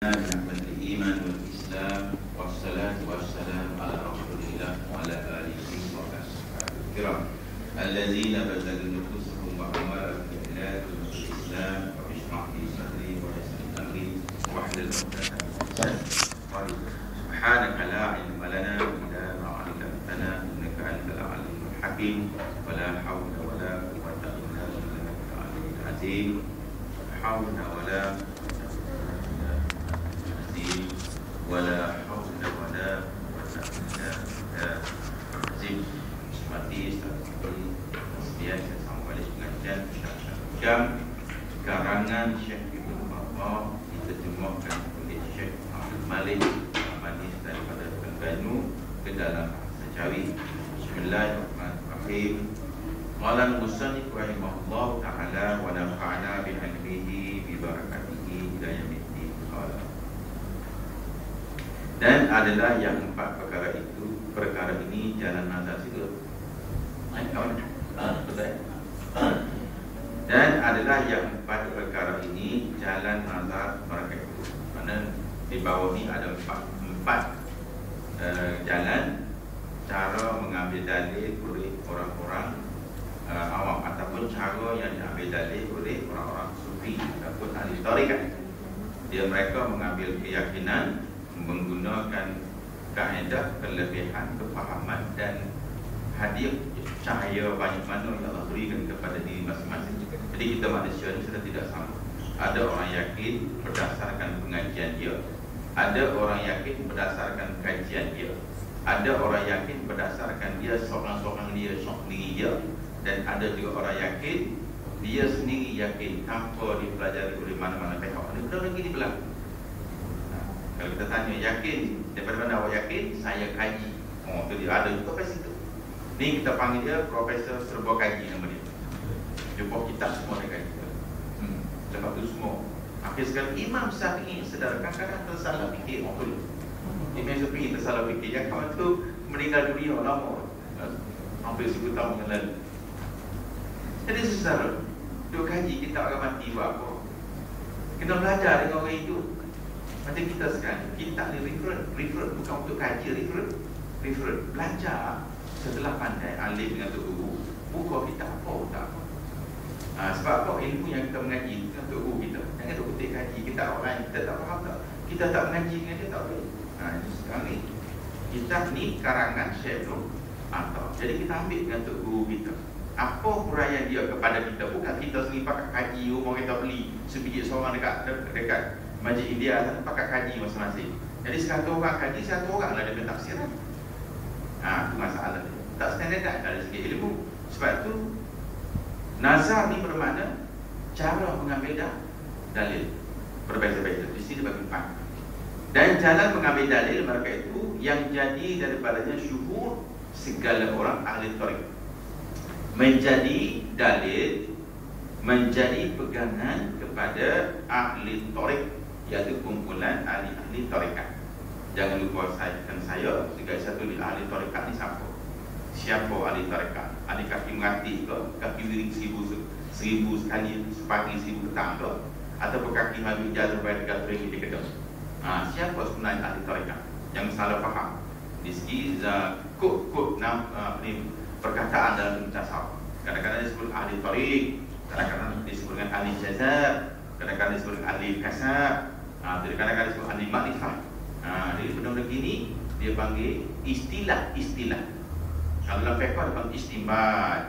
نعمة الإيمان والإسلام والصلاة والسلام على رسول الله وعلى آله وأصحابه الكرام الذين بذلوا نفوسهم وأموالهم لله والإسلام واشرح لي صدري ويسر أمري واحلل عقدة من لساني سبحانك لا علم لنا إلا ما علمتنا إنك أنت العليم الحكيم ولا حول ولا قوة إلا بالله العلي العظيم حول ولا wala haula wala quwwata illa billah azim. Mati seperti biasa sama balik pengajian jam karangan Syekh Ibnu Battah diterjemahkan oleh Syekh Abdul Malik Manis daripada Terengganu ke dalam bahasa Jawi. Bismillahirrahmanirrahim. Qala al-musannif rahimahullah ta'ala wa nafa'ana bi ilmihi bi barakatihi ila yaumil qiyamah. Dan adalah yang empat perkara itu. Perkara ini jalan nazar juga. Betul. Dan adalah yang empat perkara ini jalan nazar mereka itu. Mana di bawah ni ada empat jalan cara mengambil dalil oleh orang-orang awam ataupun cara yang diambil dalil oleh orang-orang sufi ataupun ahli tarekat. Dia mereka mengambil keyakinan menggunakan kaedah kelebihan kefahaman dan hadiah cahaya banyak mana yang Allah berikan kepada diri masing-masing. Jadi kita manusia ini sudah tidak sama. Ada orang yakin berdasarkan pengajian dia, ada orang yakin berdasarkan kajian dia, ada orang yakin berdasarkan dia seorang-seorang dia sendiri dia, dan ada juga orang yakin dia sendiri yakin tanpa dipelajari oleh mana-mana pihak. Ini benar lagi dibelah. Kalau kita tanya yakin, daripada mana awak yakin? Saya kaji. Oh, tu dia ada juga pada situ. Ni kita panggil dia Profesor Serba Kaji nama dia. Jumpa kitab semua dia kaji. Lepas tu semua. Akhir sekali Imam Syafi'i sedar kadang-kadang tersalah fikir. Oh tu. Imam Syafi'i tersalah fikir. Yang kawan tu meninggal dunia lama. Hampir 10 tahun yang lalu. Jadi secara dia kaji kitab agama mati buat apa? Kena belajar dengan orang itu. Macam kita sekarang, kita ni refer bukan untuk kaji, refer belajar setelah pandai alim dengan Tok Guru, buka kita apa tak apa. Sebab apa ilmu yang kita mengaji dengan Tok Guru kita, jangan Tok Guru kaji kita orang kita tak faham tak, kita tak mengaji dengan dia tak boleh. Sekarang ni kita ni karangan Syekh Ibnu Battah. Jadi kita ambil dengan Tok Guru kita. Apa huraian dia kepada kita, bukan kita sendiri pakai kaji rumah kita beli sebiji seorang dekat Majlis India pakai kaji masing-masing. Jadi 100 orang kaji, 100 orang lah dia tafsiran. Itu masalah dia. Tak standard dari segi ilmu. Sebab tu nazar ni bermakna cara mengambil dalil berbeza-beza. Di sini bagi 4. Dan jalan mengambil dalil mereka itu yang jadi daripadanya syuhur segala orang ahli tarekat. Menjadi dalil, menjadi pegangan kepada ahli tarekat, iaitu kumpulan ahli-ahli tarekat. Jangan lupa saya sebagai satu di ahli tarekat ni siapa? Siapa ahli tarekat? Ahli kaki mati ke? Kaki wiring 1000 sekali sepagi 1000 petang ke? Ataupun kaki habis jalan sampai 3 ringgit di kedai? Siapa sebenarnya ahli tarekat? Yang salah faham di segi kod perkataan dalam tasawuf. Kadang-kadang disebut ahli tarekat, kadang-kadang disebut dengan ahli jazab, kadang-kadang disebut ahli kasab, kadang-kadang disebut ahli makrifah. Jadi benda-benda gini dia panggil istilah-istilah. Kalau dalam fiqh dia panggil istinbat,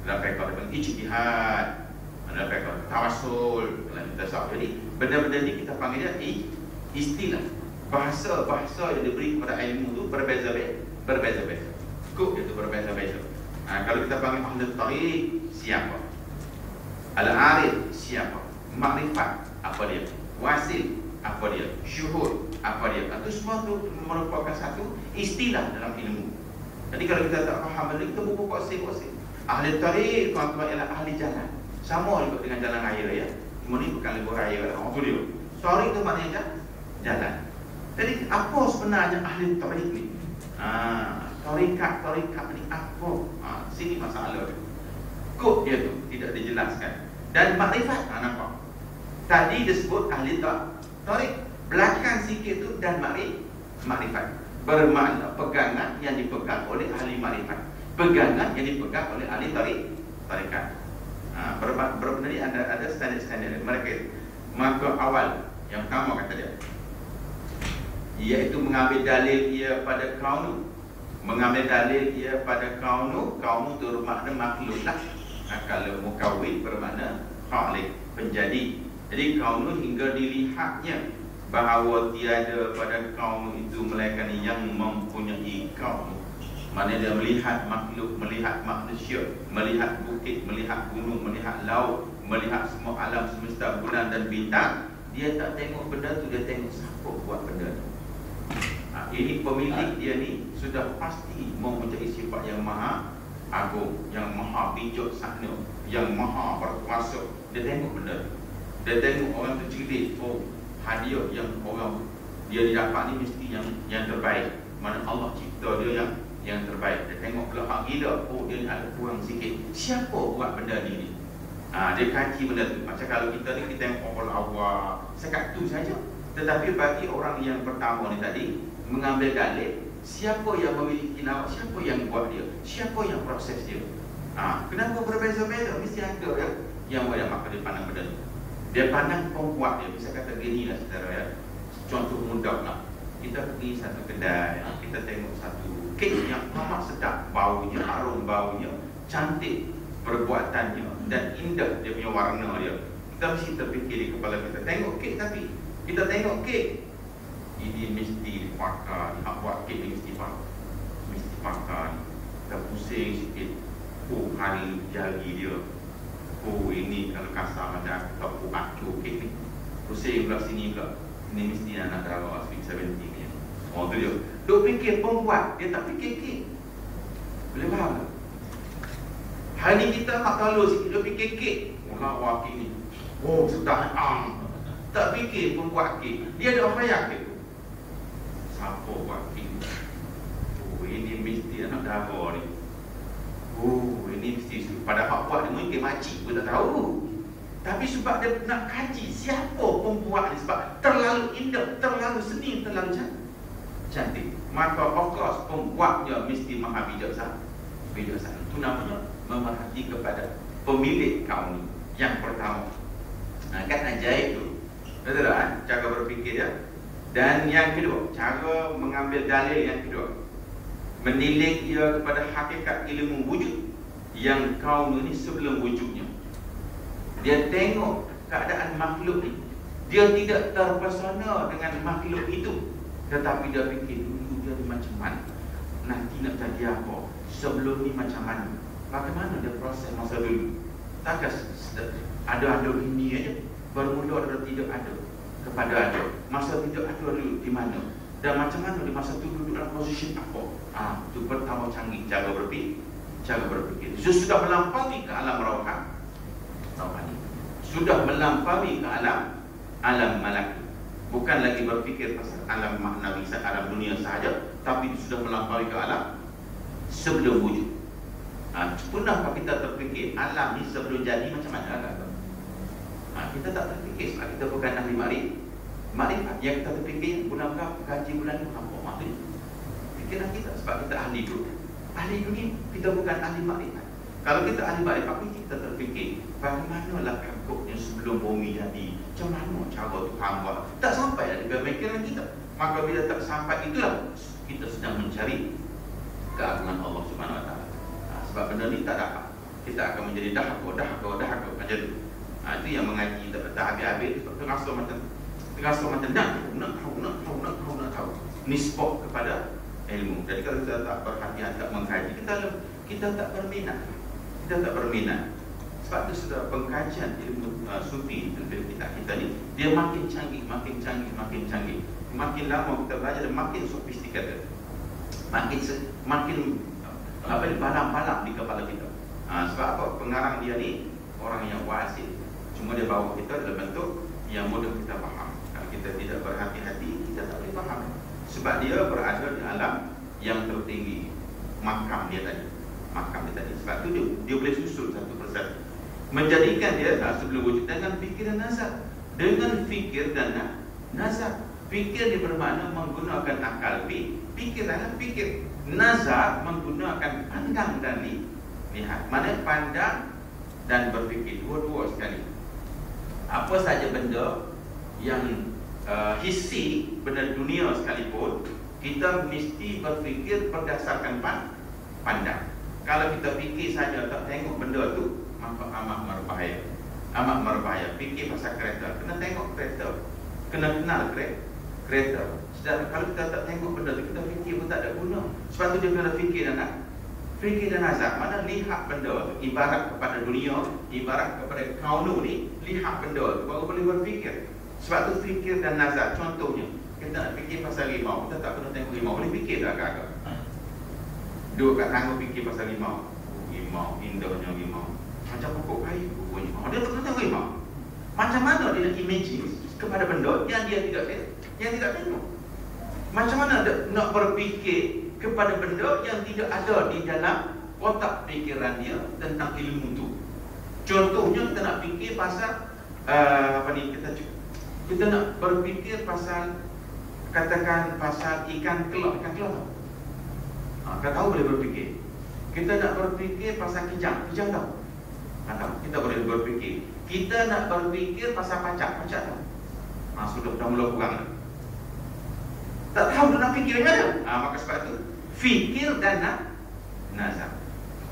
dalam fiqh dia panggil ijtihad, dalam fiqh tawassul, dalam tasawuf. Jadi benda-benda ni kita panggil dia istilah. Bahasa-bahasa yang diberi kepada ilmu tu berbeza-beza. Kod itu berbeza-beza. Kalau kita panggil ahli tarekat, siapa? Al-arif, siapa? Makrifat, apa dia? Wasil, apa dia? Syuhud, apa dia? Itu semua tu merupakan satu istilah dalam ilmu. Jadi kalau kita tak faham benda, kita buka kosip-kosip. Ahli tarekat, tuan-tuan, ialah ahli jalan. Sama juga dengan jalan raya ya. Cuma ni bukan lebuh raya. Itu dia. Tarekat itu maknanya jalan. Jadi apa sebenarnya ahli tarekat ni? Tarekat ni apa? Sini masalah dia. Kod dia tu tidak dijelaskan. Dan makrifat, nampak? Tadi disebut ahli tarik. Belakang sikit tu dan makrifat. Bermakna pegangan yang dipegang oleh ahli makrifat, pegangan yang dipegang oleh ahli tarikat. Berbenda ni ada standard mereka. Maka awal yang pertama kata dia, iaitu mengambil dalil ia pada kaunu. Mengambil dalil ia pada kaunu. Kaunu tu bermakna makhluk lah. Kalau mukawwin bermakna khaliq, penjadi. Jadi kaunu hingga dilihatnya bahawa tiada pada kaunu itu melainkan yang mempunyai kaunu. Mana dia melihat makhluk, melihat manusia, melihat bukit, melihat gunung, melihat laut, melihat semua alam semesta, bulan dan bintang. Dia tak tengok benda tu, dia tengok siapa buat benda tu. Ini pemilik dia ni sudah pasti mempunyai sifat yang maha agung, yang maha bijaksana, yang maha berkuasa. Dia tengok benda tu. Dia tengok orang tu cerdik. Oh, hadiah yang orang dia didapat ni mesti yang terbaik. Mana Allah cipta dia yang terbaik. Dia tengok pula hak gila. Oh, dia ada kurang sikit. Siapa buat benda ni? Dia kaji benda tu. Macam kalau kita ni, kita tengok orang awal sekat tu saja. Tetapi bagi orang yang pertama ni tadi, mengambil dalil, siapa yang memiliki lawak, siapa yang buat dia, siapa yang proses dia. Kenapa berbeza-beza? Mesti ada yang buat, maka dia pandang benda tu. Dia pandang pembuat dia. Bisa kata gini lah saudara ya. Contoh mudah lah. Kita pergi satu kedai, kita tengok satu kek yang amat sedap, baunya, harum baunya, cantik perbuatannya dan indah dia punya warna dia. Kita mesti terfikir di kepala kita, tengok kek, tapi kita tengok kek ini mesti dipakar, nak buat kek ni mesti pakar. Kita pusing sikit. Oh, hari jari dia. Oh, ini kalau kasar macam aku acur kek ni. Pusing pula sini pula. Ini mesti anak darah Sweet 17 ni. Oh, tu dia. Duk fikir pembuat, dia tak fikir kek. Boleh faham tak? Hari ni kita nak talu sikit, duk fikir kek. Oh, kek ni. Oh, sudah. Tak fikir pembuat kek. Dia ada apa kek tu? Siapa buat kek ni? Oh, ini mesti anak darah ni. Oh, ini mesti. Pada hak buat dia mungkin makcik pun tak tahu. Tapi sebab dia nak kaji siapa pembuat ni, sebab terlalu indah, terlalu seni, terlalu cantik, maka of course pembuatnya mesti maha bijaksana. Itu namanya memerhati kepada pemilik kaum ni. Yang pertama, kan ajaib tu, betul tak? Cara berfikir dia. Dan yang kedua, cara mengambil dalil yang kedua, menilik ia kepada hakikat ilmu wujud yang kaum ni sebelum wujudnya. Dia tengok keadaan makhluk ni, dia tidak terpesona dengan makhluk itu, tetapi dia fikir dulu dia macam mana, nanti nak jadi apa, sebelum ni macam mana, bagaimana dia proses masa dulu. Takkan ada ini aja, bermula dari tidak ada kepada ada. Masa tidak ada dulu di mana, dan macam mana di masa itu duduk dalam posisi apa. Itu pertama canggih cara berfikir. Sudah melampaui ke alam rohani, sudah melampaui ke alam malakut. Bukan lagi berfikir pasal alam maknawi, alam dunia sahaja, tapi sudah melampaui ke alam sebelum wujud. Pernahkah kita terfikir alam ni sebelum jadi macam mana? Kita tak terfikir sebab kita bukan ahli makrifat. Yang kita terfikir bulan berapa, gaji bulan ni apa maksudnya. Fikiran kita sebab kita ahli dunia. Ahli dunia, kita bukan ahli makrifat. Kalau kita ahli makrifat, kita terfikir bagaimanalah kakuknya sebelum bumi jadi, macam mana cara Tuhan buat. Tak sampai dari pemikiran kita. Maka bila tak sampai, itulah kita sedang mencari keagungan Allah Subhanahu Wa Taala. Sebab benda ni tak dapat, kita akan menjadi dahako macam tu. Itu yang mengaji tak habis-habis. Terasa macam nak tahu. Nisbah kepada ilmu. Jadi kalau kita tak perhatian, tak mengkaji, kita tak berminat. Sebab itu sudah pengkajian ilmu sufi dalam kita ni, dia makin canggih. Makin lama kita belajar, dia makin sofistikated, makin balam-balam di kepala kita. Sebab apa? Pengarang dia ni orang yang wasit. Cuma dia bawa kita dalam bentuk yang mudah kita faham. Kalau kita tidak berhati-hati, kita tak boleh faham. Sebab dia berada di alam yang tertinggi, makam dia tadi. Sebab itu dia boleh susun satu persatu, menjadikan dia sebelum wujud dengan fikiran nazar, dengan fikir dan Nazar. Fikir dia bermakna menggunakan akal. Fikirlah fikir. Nazar menggunakan pandang dan lihat. Mana pandang dan berfikir, dua-dua sekali. Apa saja benda yang hissi, benda dunia sekalipun, kita mesti berfikir berdasarkan pandang. Kalau kita fikir saja tak tengok benda tu, maka amat berbahaya. Amat berbahaya. Fikir pasal kereta, kena tengok kereta, kena kenal kereta. Sedangkan kalau kita tak tengok benda tu, kita fikir pun tak ada guna. Sebab tu dia kena fikir dan nazar. Mana lihat benda tu, ibarat kepada dunia, ibarat kepada kaunu ni, lihat benda tu baru boleh berfikir. Sebab tu fikir dan nazar. Contohnya, kita nak fikir pasal limau, kita tak kena tengok limau, boleh fikir tak agak-agak? Duduk kat tangga fikir pasal limau. Limau, indahnya limau, macam pokok kayu pokoknya. Dia tak kena tengok limau. Macam mana dia nak imagine kepada benda yang dia tidak tengok? Macam mana dia nak berfikir kepada benda yang tidak ada di dalam otak fikiran dia tentang ilmu tu? Contohnya kita nak fikir pasal kita nak berfikir pasal, katakan pasal ikan kelak tahu? Kau tahu boleh berfikir. Kita nak berfikir pasal kijang tahu? Tahu. Kita boleh berfikir. Kita nak berfikir pasal pacak tahu? Sudah mula kurang. Tak tahu nak fikir macam mana. Maka sebab tu fikir dan nazar.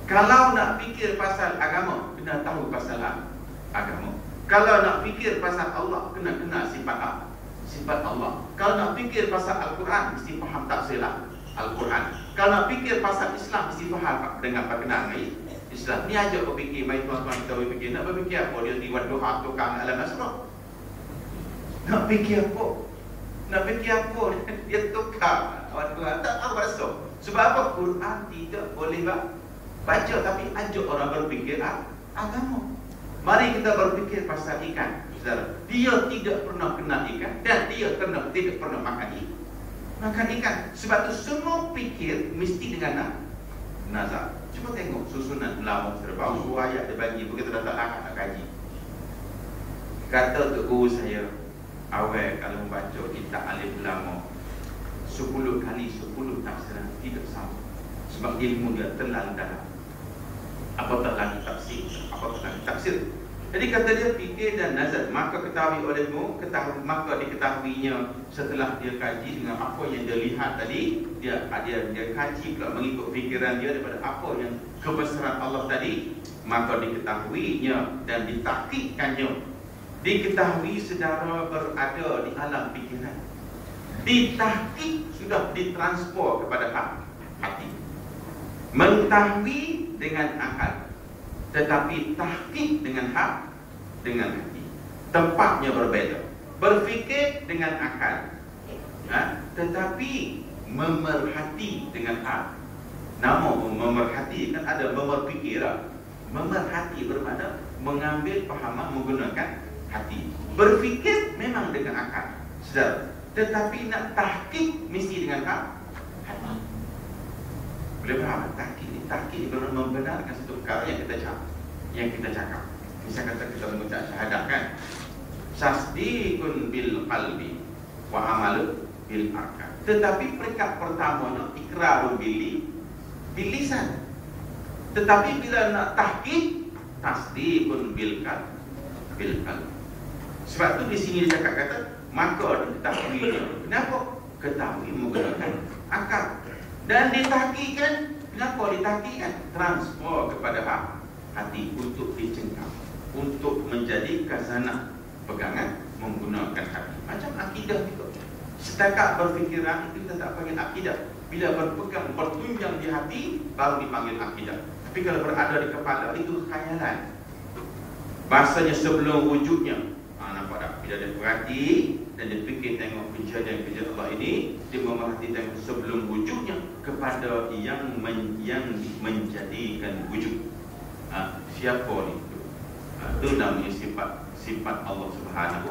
Kalau nak fikir pasal agama, kena tahu pasal agama. Kalau nak fikir pasal Allah, kena kenal sifat Allah. Kalau nak fikir pasal Al-Quran, mesti faham tafsir Al-Quran. Kalau nak fikir pasal Islam, mesti faham dengan perkenaan Islam. Ni ajak berfikir, mari tuan-tuan kita berfikir. Nak berfikir apa? Dia tiwat doha tukang alam nasrah. Nak fikir apa? Dia tukar Tuhan tak tahu rasa. Sebab apa? Quran tidak boleh baca, tapi ajak orang berfikir agama. Mari kita berfikir pasal ikan. Dia tidak pernah kenal ikan, dan dia tidak pernah makan ikan. Sebab tu semua fikir mesti dengan nazar. Cuba tengok susunan ulama terbau. Dua ayat dia bagi, begitu dah tak nak kaji. Kata tu guru saya, awal kalau membaca kitab alif lam 10 kali 10 tafsiran tidak sama. Sebab ilmu dia terlalu dalam. Apatah lagi tafsir. Jadi kata dia fikir dan nazar, maka ketahui olehmu, maka diketahuinya setelah dia kaji dengan apa yang dia lihat tadi. Dia kaji pula mengikut fikiran dia daripada apa yang kebesaran Allah tadi. Maka diketahuinya dan ditahqiqkannya. Diketahui sedara berada di alam fikiran. Ditahqiq sudah ditransfer kepada hati. Mengetahui dengan akal, tetapi tahqiq dengan hati. Tempatnya berbeza. Berfikir dengan akal, tetapi memerhati dengan hati. Nama memerhati kan ada memerfikir. Memerhati bermakna mengambil fahaman menggunakan hati. Berfikir memang dengan akal, tetapi nak tahqiq mesti dengan hati. Boleh faham? Tahqiq bermakna membenarkan satu perkara yang kita cakap. Misal kata kita mengucap syahadat kan, tasdiqun bil qalbi wa amalu bil arkan. Tetapi peringkat pertamanya iqrarun bil lisan. Tetapi bila nak tahqiq, tasdiqun bil qalbi. Sebab tu di sini dia cakap kata maka diketahui. Kenapa? Ketahui menggunakan akal. Dan ditahqiqkan. Kenapa ditahqiqkan? Transfer kepada hati untuk dicengkam, untuk menjadi khazanah pegangan menggunakan hati. Macam akidah itu. Setakat berfikiran itu kita tak panggil akidah. Bila berpegang, bertunjang di hati, baru dipanggil akidah. Tapi kalau berada di kepala, itu khayalan. Bahasanya sebelum wujudnya. Nampak tak? Bila dia perhati dan dia fikir tengok kejadian-kejadian Allah ini, dia memerhati tengok sebelum wujudnya kepada yang menjadikan wujud. Siapa ni? Itu namanya sifat Allah Subhanahu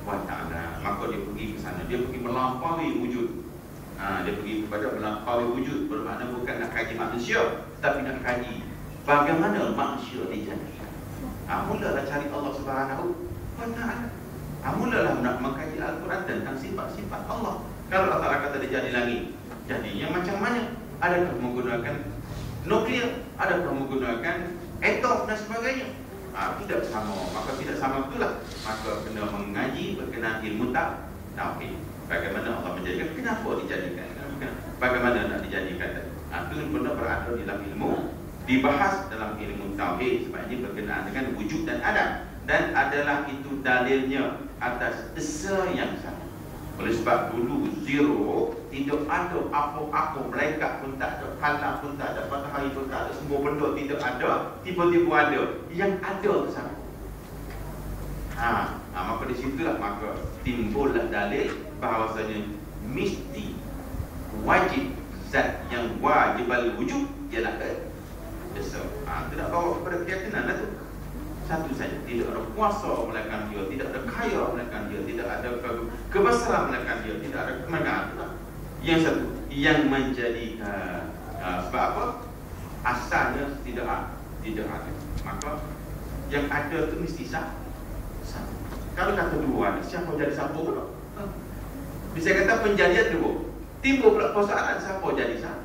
wa Ta'ala. Maka dia pergi ke sana, dia pergi melampaui wujud. Dia pergi kepada melampaui wujud, bermakna bukan nak kaji manusia, tapi nak kaji bagaimana manusia dijadikan. Mulalah cari Allah Subhanahu wa Ta'ala. Mulalah nak mengkaji Al-Quran tentang sifat-sifat Allah. Kalau Allah Ta'ala kata dia jadi langit, jadinya macam mana? Adakah menggunakan nuklear? Adakah menggunakan atom dan sebagainya? Tidak sama. Maka tidak sama itulah. Maka kena mengaji berkenaan ilmu tauhid. Bagaimana Allah menjadikan, kenapa dijadikan, bagaimana nak dijadikan. Itu benar berada dalam ilmu, dibahas dalam ilmu tauhid. Sebab ini berkenaan dengan wujud dan adam. Dan adalah itu dalilnya atas esa yang sama. Oleh sebab dulu zero, tidak ada apa-apa, malaikat pun tak ada, kalam pun tak ada, matahari pun tak ada, semua benda tidak ada, tiba-tiba ada. Yang ada ke sana. Maka di situlah maka timbullah dalil bahawasanya mesti wajib zat yang wajib al-wujud ialah esa. Itu nak bawa kepada keyakinan lah tu. Satu saja, tidak ada kuasa melainkan dia, tidak ada kaya melainkan dia, tidak ada kebesaran melainkan dia, tidak ada kemenangan. Yang satu, yang menjadikan sebab apa? Asalnya tidak ada. Maka yang ada itu mesti satu. Kalau kata dua, siapa jadi siapa pula? Bisa kata penjadian dua. Timbul pula persoalan siapa jadi siapa?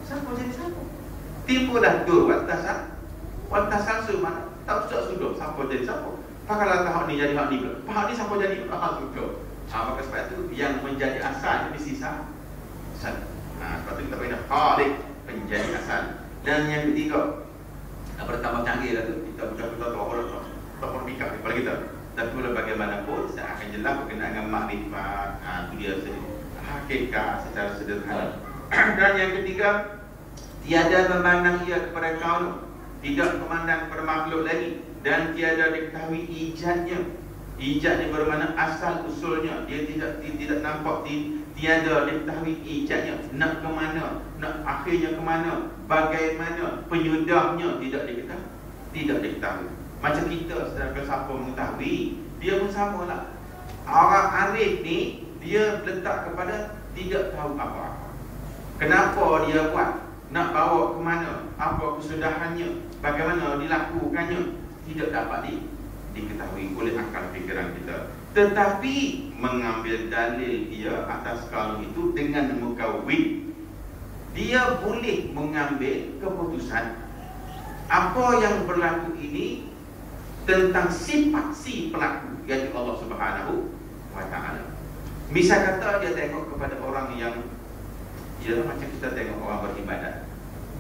Siapa jadi siapa? Timbullah dua wantasan mana? Tak sudah siapa jadi siapa. Pakala tahap ni jadi hak ni pula. Hak ni siapa jadi? Sudah. Maka sebab itu yang menjadi asal mesti satu. Sebab itu kita panggil khaliq, penjadi asal. Dan yang ketiga, pertama canggih lah tu, kita buka-buka tak mikap kepala kita. Tapi walau bagaimanapun saya akan jelas berkenaan dengan makrifat. Itu dia hakikat secara sederhana. Dan yang ketiga, tiada memandang ia kepada kaum, tidak memandang kepada makhluk lagi, dan tiada diketahui ijadnya. Ijadnya bermakna asal usulnya. Dia tidak nampak, tiada diketahui ijadnya. Nak ke mana, nak akhirnya ke mana, bagaimana penyudahnya tidak diketahui. Macam kita sedangkan siapa mengetahui, dia pun sama lah. Orang arif ni dia letak kepada tidak tahu apa-apa. Kenapa dia buat, nak bawa ke mana, apa kesudahannya, bagaimana dilakukannya, tidak dapat diketahui oleh akal fikiran kita. Tetapi mengambil dalil dia atas kalau itu dengan mukawwid, dia boleh mengambil keputusan apa yang berlaku ini tentang sifat si pelaku, iaitu Allah Subhanahu wa Ta'ala. Misal kata dia tengok kepada orang yang, ialah macam kita tengok orang beribadat.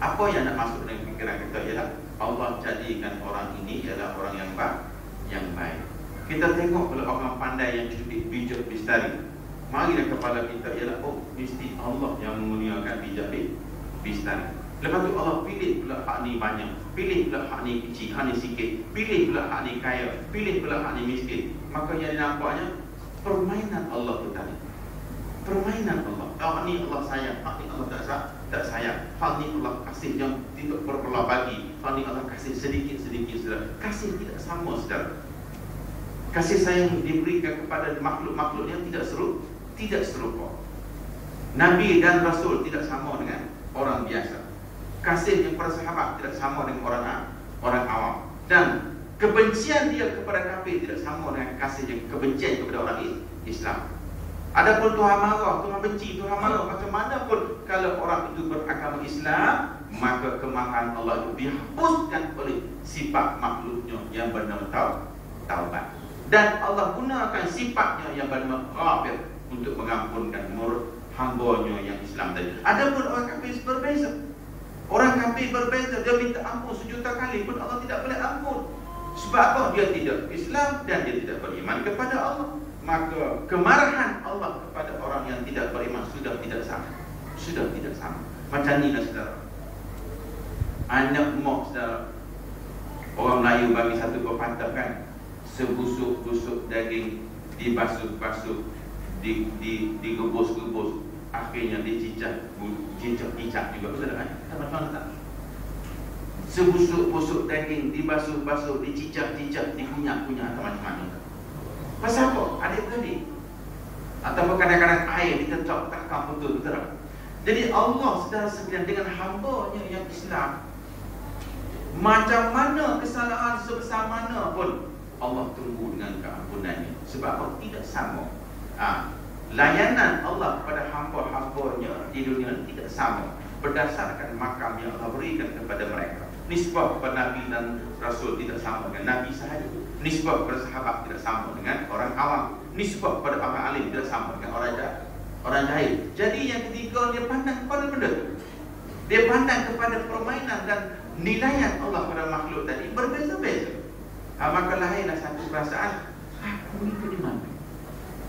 Apa yang nak masuk dalam fikiran kita ialah Allah jadikan orang ini ialah orang yang baik. Kita tengok kalau orang pandai yang cerdik, bijak, bistari, marilah kepala kita ialah mesti Allah yang mengurniakan bijak, bistari. Lepas tu Allah pilih pula hak ni banyak, pilih pula hak ni kecil, hak ni sikit, pilih pula hak ni kaya, pilih pula hak ni miskin. Maka yang nampaknya permainan Allah tu tadi. Permainan Allah. Hak ni Allah sayang, hak ni Allah tak sayang. Hak ni Allah kasih yang tidak berbelah bagi, hak ni Allah kasih sedikit-sedikit saudara. Kasih tidak sama saudara. Kasih sayang diberikan kepada makhluk-makhluk yang tidak serupa. Nabi dan Rasul tidak sama dengan orang biasa. Kasih yang para sahabat tidak sama dengan orang awam. Dan kebencian dia kepada kafir tidak sama dengan kasih yang kebencian kepada orang Islam. Adapun Tuhan marah, Tuhan benci, Tuhan marah, macam mana pun kalau orang itu beragama Islam, maka kemarahan Allah itu dihapuskan oleh sifat makhluknya yang bernama taubat. Dan Allah gunakan sifatnya yang bernama ghafir untuk mengampunkan hamba-Nya yang Islam tadi. Adapun orang kafir berbeza. Orang kafir berbeza, dia minta ampun sejuta kali pun Allah tidak boleh ampun. Sebab apa? Dia tidak Islam dan dia tidak beriman kepada Allah. Maka kemarahan Allah kepada orang yang tidak beriman sudah tidak sama. Macam ni lah saudara. Anak mak saudara. Orang Melayu bagi satu pepatah kan, sebusuk-busuk daging dibasuh-basuh, digebus-gebus, akhirnya dicicak juga betul kan? Sama-sama tak? Sebusuk-busuk daging dibasuh-basuh, dicicak-cicak, dikunyak-kunyak atau macam-macam. Pasal apa? Adik-beradik. Ataupun kadang-kadang air ditetok takkan betul tak? Jadi Allah sedang sekalian dengan hamba-Nya yang Islam, macam mana kesalahan sebesar mana pun Allah tunggu dengan keampunannya. Sebab apa? Tidak sama. Layanan Allah pada hamba-hambanya di dunia tidak sama berdasarkan makam yang Allah berikan kepada mereka. Nisbah kepada Nabi dan Rasul tidak sama dengan Nabi sahaja. Nisbah kepada sahabat tidak sama dengan orang awam. Nisbah kepada orang alim tidak sama dengan orang jahil. Jadi yang ketiga, dia pandang kepada benda itu. Dia pandang kepada permainan dan nilaian Allah pada makhluk tadi berbeza-beza. Maka lahirlah satu perasaan, aku ni di mana?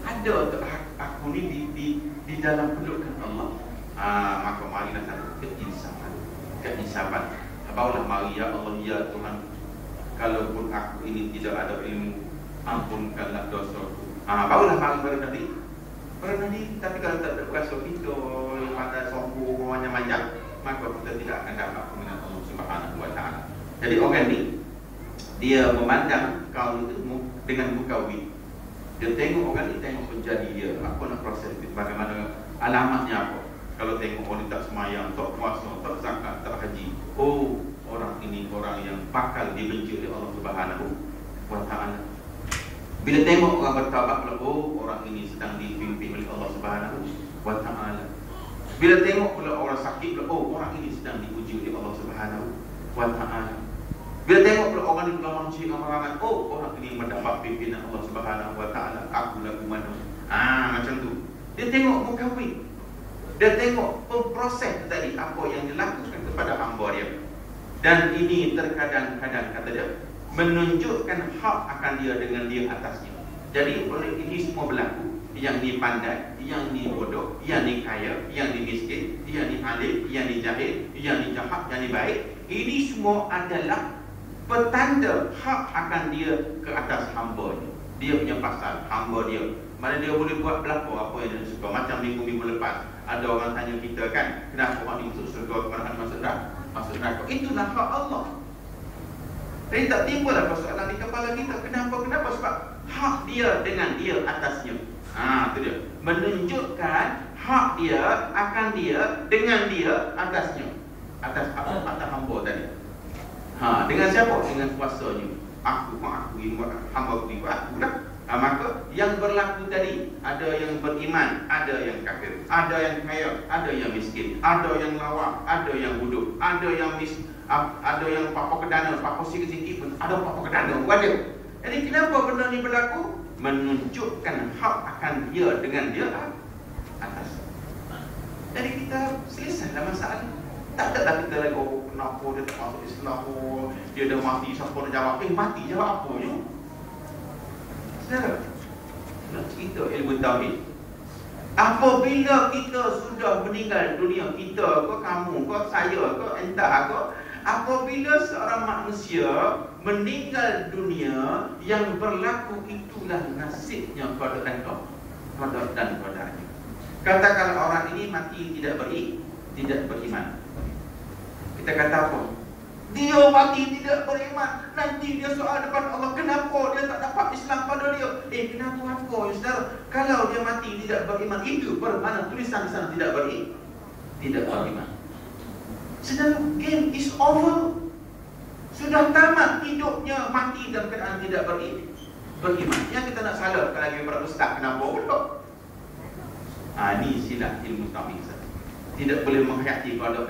Ada tak aku ni di dalam pelukan Allah? Maka marilah satu keinsafan. Barulah mari, ya Allah, ya Tuhan, kalaupun aku ini tidak ada ilmu, ampunkanlah dosaku. Barulah mari pada nanti. Tapi kalau tak ada rasa kita yang pandai sombong, macam-macam, maka kita tidak akan dapat mengenal Allah Subhanahu Wa Taala. Jadi orang ni dia memandang kaum itu dengan muka wid. Dia tengok orang ni, tengok menjadi dia. Apa nak proses itu? Bagaimana alamatnya apa? Kalau tengok orang tak semayang, tak puasa, tak zakat, tak haji, oh, orang ini orang yang bakal dibenci oleh Allah Subhanahu Wa Taala. Bila tengok orang bertaubat, oh, orang ini sedang dipimpin oleh Allah Subhanahu Wa Taala. Bila tengok pula orang sakit, oh, orang ini sedang diuji oleh Allah Subhanahu Wa Taala. Bila tengok pula orang ini bermancing amaran, oh, orang ini mendapat pimpinan Allah Subhanahu Wa Taala. Aku lagu mana? Macam tu. Dia tengok muka wid. Dia tengok proses tadi apa yang dilakukan kepada hamba dia. Dan ini terkadang-kadang, kata dia, menunjukkan hak akan dia dengan dia atasnya. Jadi oleh ini semua berlaku. Yang ni pandai, yang ni bodoh, yang ni kaya, yang ni miskin, yang ni alim, yang ni jahil, yang ni jahat, yang ni baik. Ini semua adalah petanda hak akan dia ke atas hamba-Nya. Dia punya pasal hamba dia. Mana dia boleh buat berlaku apa yang dia suka. Macam minggu-minggu lepas ada orang tanya kita kan, kenapa orang ni masuk surga, kenapa masuk neraka? Itulah hak Allah. Jadi tak timbullah persoalan di kepala kita. Kenapa? Sebab hak dia dengan dia atasnya. Itu dia. Menunjukkan hak dia akan dia dengan dia atasnya. Atas apa? Atas hamba tadi. Dengan siapa? Dengan kuasanya. Aku hamba aku lah. Maka yang berlaku tadi, ada yang beriman, ada yang kafir, ada yang kaya, ada yang miskin, ada yang lawa, ada yang bodoh, ada yang ada yang papa kedana, papa sikit-sikit pun ada papa kedana, ada. Jadi kenapa benda ni berlaku? Menunjukkan hak akan dia dengan dia atas. Jadi kita selesailah masalah. Tak ada kita lagi, oh, kenapa dia tak masuk Islam, oh, dia dah mati, siapa nak jawab? Mati jawab apa je? Saudara, nak cerita ilmu tauhid. Apabila kita sudah meninggal dunia, kita ke, kamu ke, saya ke, entah ke, apabila seorang manusia meninggal dunia, yang berlaku itulah nasibnya pada dan padanya. Katakan orang ini mati tidak beriman. Kita kata apa? Dia mati tidak beriman. Nanti dia soal depan Allah, kenapa dia tak dapat Islam pada dia? Kenapa apa ya saudara? Kalau dia mati tidak beriman, itu bermakna tulisan di sana tidak beriman. Saudara, game is over. Sudah tamat hidupnya, mati dalam keadaan tidak beriman. Yang kita nak salahkan lagi kepada ustaz, kenapa pula? Ini silap ilmu tauhid. Tidak boleh menghayati pada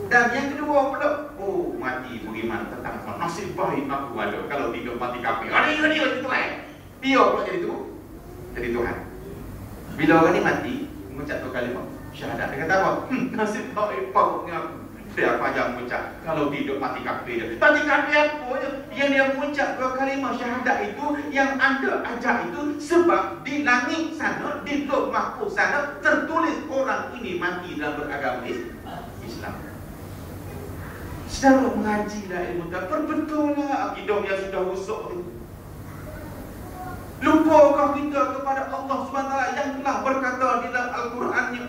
dan yang kedua pula, oh, mati beriman tentang nasib baik aku ada. Kalau tiga mati kafir, dia jadi Tuhan. Dia pula jadi Tuhan. Bila orang ni mati, mengucap dua kalimah syahadat, dia kata apa? Nasib baik pakutnya aku. Dia apa yang mengucap? Kalau hidup mati kafir dia. Mati kafir apa je? Yang dia mengucap dua kalimah syahadat itu, yang anda ajar itu, sebab di langit sana, di Lauh Mahfuz sana, tertulis orang ini mati dalam beragama Islam. Saudara, mengajilah ilmu tauhid, perbetullah akidah yang sudah rosak itu. Lupakah kita kepada Allah SWT yang telah berkata di dalam Al-Qurannya,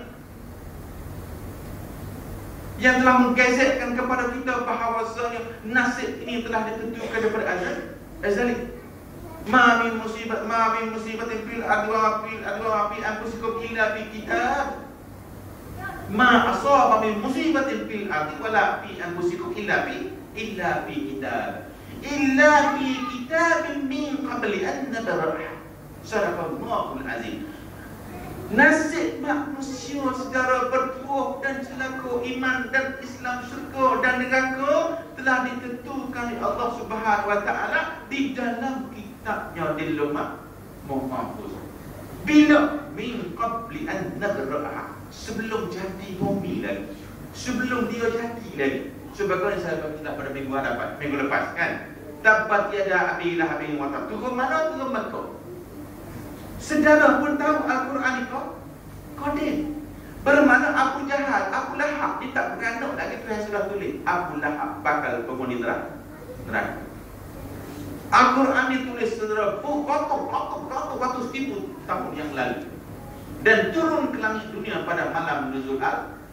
yang telah menggesekkan kepada kita bahawasanya nasib ini telah ditentukan daripada azali. Ma min musibatin fil adwa fi anfusikum illa fi kitab. Ma asaba min musibatin fil ardi wala fi anfusikum illa fi kitab. illa fi kitabin min qabli an nabra'ah. Sadaqallahul azim. Nasib manusia secara bertuah dan celaka, iman dan Islam, syurga dan neraka telah ditentukan oleh Allah Subhanahu wa taala di dalam kitabnya di Lauh Mahfuz. Bila min qabli an nabra'ah, sebelum jadi bumi lagi, sebelum dia jadi lagi. Sebagaimana saya bagi kita pada minggu lepas kan, tabat yada abi lahabin wa tab. Turun mana turun Mekah. Saudara pun tahu Al-Quran itu kodim. Bermakna Abu Jahal, Abu Lahab, dia tak beranak lagi tu yang sudah tulis. Abu Lahab bakal penghuni neraka. Al-Quran ditulis saudara waktu 1000 tahun yang lalu. Dan turun ke langit dunia pada malam nuzul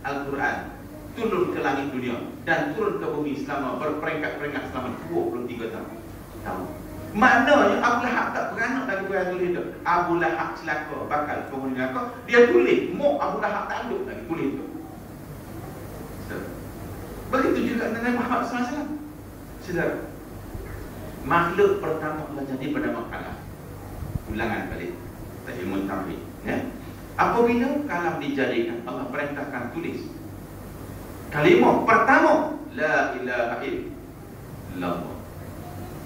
Al-Quran. Turun ke langit dunia dan turun ke bumi selama berperingkat-peringkat selama 23 tahun. Maknanya Abu Lahab tak beranak lagi tu yang tulis tu. Abu Lahab celaka bakal penghuni neraka. Dia tulis, Abu Lahab tak ada lagi tulis tu. Begitu juga dengan Muhammad SAW. Saudara, makhluk pertama telah jadi pada makalah. Ulangan balik ilmu tauhid, ya. Apabila kalam dijadikan, Allah perintahkan tulis kalimah pertama, la ilaha illallah.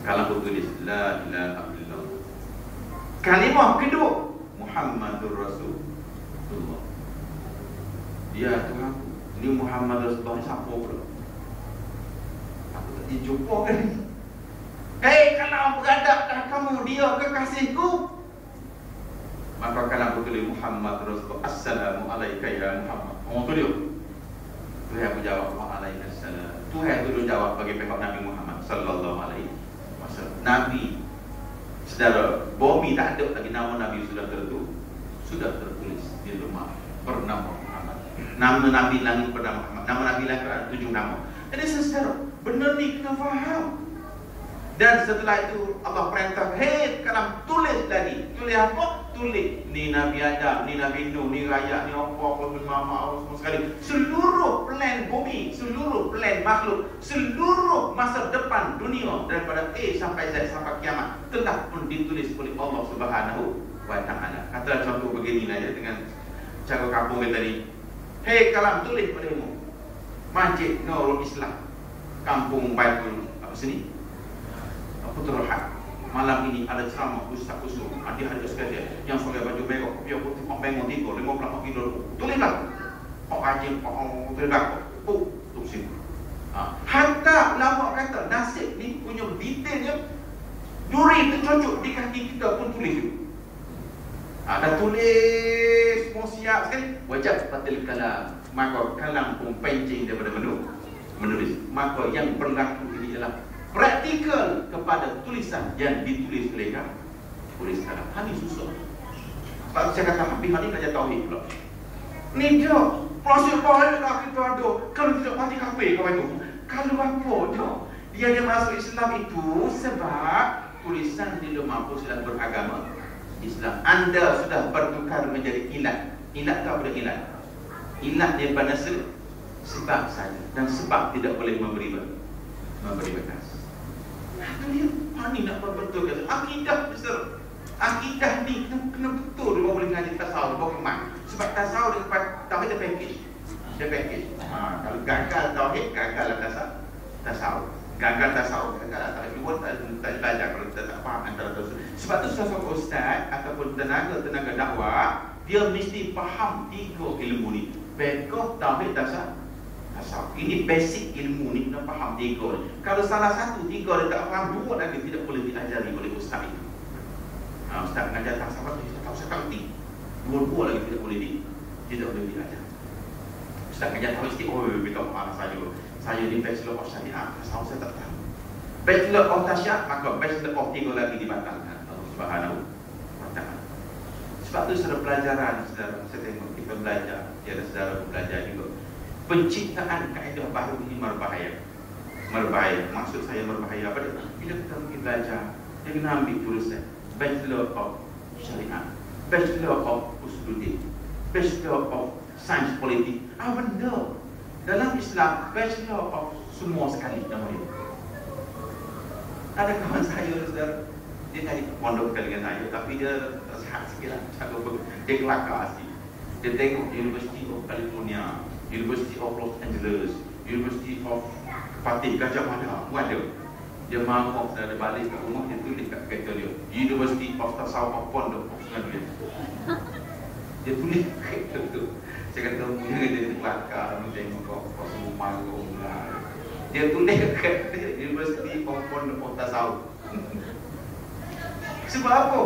Kalam tulis la ilaha illallah. Kalimah kedua, Muhammadur Rasulullah. Ya Tuhan, ini Muhammad Rasulullah siapa pula? Aku tak jumpa kan? Kalau beradabkah kamu dia kekasihku? Maka kalau tulis Muhammad Rasulullah, Assalamualaikum ya Muhammad. Oh tu dia. Tuhan aku jawab Waalaikumsalam. Tuhan tu jawab bagi pihak Nabi Muhammad sallallahu alaihi wasallam. Nabi, saudara, bumi tak ada lagi nama Nabi sudah tertulis di rumah bernama Muhammad. Nama Nabi langit bernama Muhammad. Nama Nabi langit ada 7 nama. Jadi saudara, benar ni kena faham. Dan setelah itu Allah perintah, kalam tulis lagi. Tulis apa? Tulis ni Nabi Adam, ni Nabi Nuh, ni rakyat, ni apa mama semua sekali. Seluruh plan bumi, seluruh plan makhluk, seluruh masa depan dunia daripada A sampai Z sampai kiamat telah pun ditulis oleh Allah Subhanahu wa taala. Kata contoh begini saja dengan cara kampung kita tadi. Kalam tulis padamu. Masjid Nurul Islam, Kampung Baitul apa sini? Putra Hak. Malam ini ada ceramah Ustaz Usul, adik-adik sekalian yang pakai baju merah, kopi putih, bangun tidur 50 kilo. Tulislah. Ajib, tulislah. Tu sini. Hatta lama kata nasib ni punya detailnya duri tercocok di kaki kita pun tulis juga. Dah tulis semua siap sekali. Wajib batil kalam. Maka kalam pun pencing daripada menulis. Maka yang berlaku ini adalah praktikal kepada tulisan yang ditulis oleh tulis kalam. Ini susah. Sebab saya kata habis ni belajar tauhid pula. Ni dia proses bahaya lah kita ada. Kalau tidak mati kafir kau itu. Kalau apa dia masuk Islam itu sebab tulisan di Lauh Mahfuz sudah beragama Islam. Anda sudah bertukar menjadi ilat. Ilat tak boleh ilat. Ilat daripada sebab saja. Dan sebab tidak boleh memberi bekas. Ini nak betul kata akidah besar. Akidah ni kena betul dia boleh ngaji tasawuf bawa kemat. Sebab tasawuf dia tauhid dia package. Kalau gagal tauhid, gagal tasawuf. Gagal tasawuf, gagal tauhid. Dua tak belajar kalau kita tak faham antara tu. Sebab tu seorang ustaz ataupun tenaga dakwah, dia mesti faham 3 ilmu ni. Fiqh, tauhid, tasawuf. Ini basic ilmu ni kena faham 3 ni. Kalau salah satu 3 dia tak faham, 2 lagi tidak boleh diajari oleh ustaz itu. Ustaz mengajar tasawuf tu tak usah kerti. 2 lagi tidak boleh diajar. Ustaz mengajar tauhid betul saya ni bachelor of syariah, tasawuf saya tak tahu. Bachelor of tasawuf, maka bachelor of 3 lagi dibatalkan Allah Subhanahu wa taala. Sebab tu saudara pelajaran, saudara saya tengok kita belajar, tiada saudara belajar juga. Penciptaan kaedah baru ini berbahaya. Maksud saya berbahaya apa dia? Bila kita mungkin belajar, dia kena ambil jurusan Bachelor of Syariah, Bachelor of Usuluddin, Bachelor of Sains Politik. Benda dalam Islam Bachelor of semua sekali nama dia. Ada kawan saya, saudara, dia tadi pondok dengan saya, tapi dia tersehat sikit lah. Dia kelakar sikit. Dia tengok University of California, University of Los Angeles, University of Fatih, Gajah Mada, ada. Dia mahu saudara balik ke rumah, dia tulis kat kereta dia, University of Tasawuf of Pondok of Sungai Dulian. Dia tulis kereta tu. Saya kata, dia jadi kelakar, dia tengok kau rumah kau mulai. Dia tulis kat University of Pondok of Tasawuf. Sebab apa?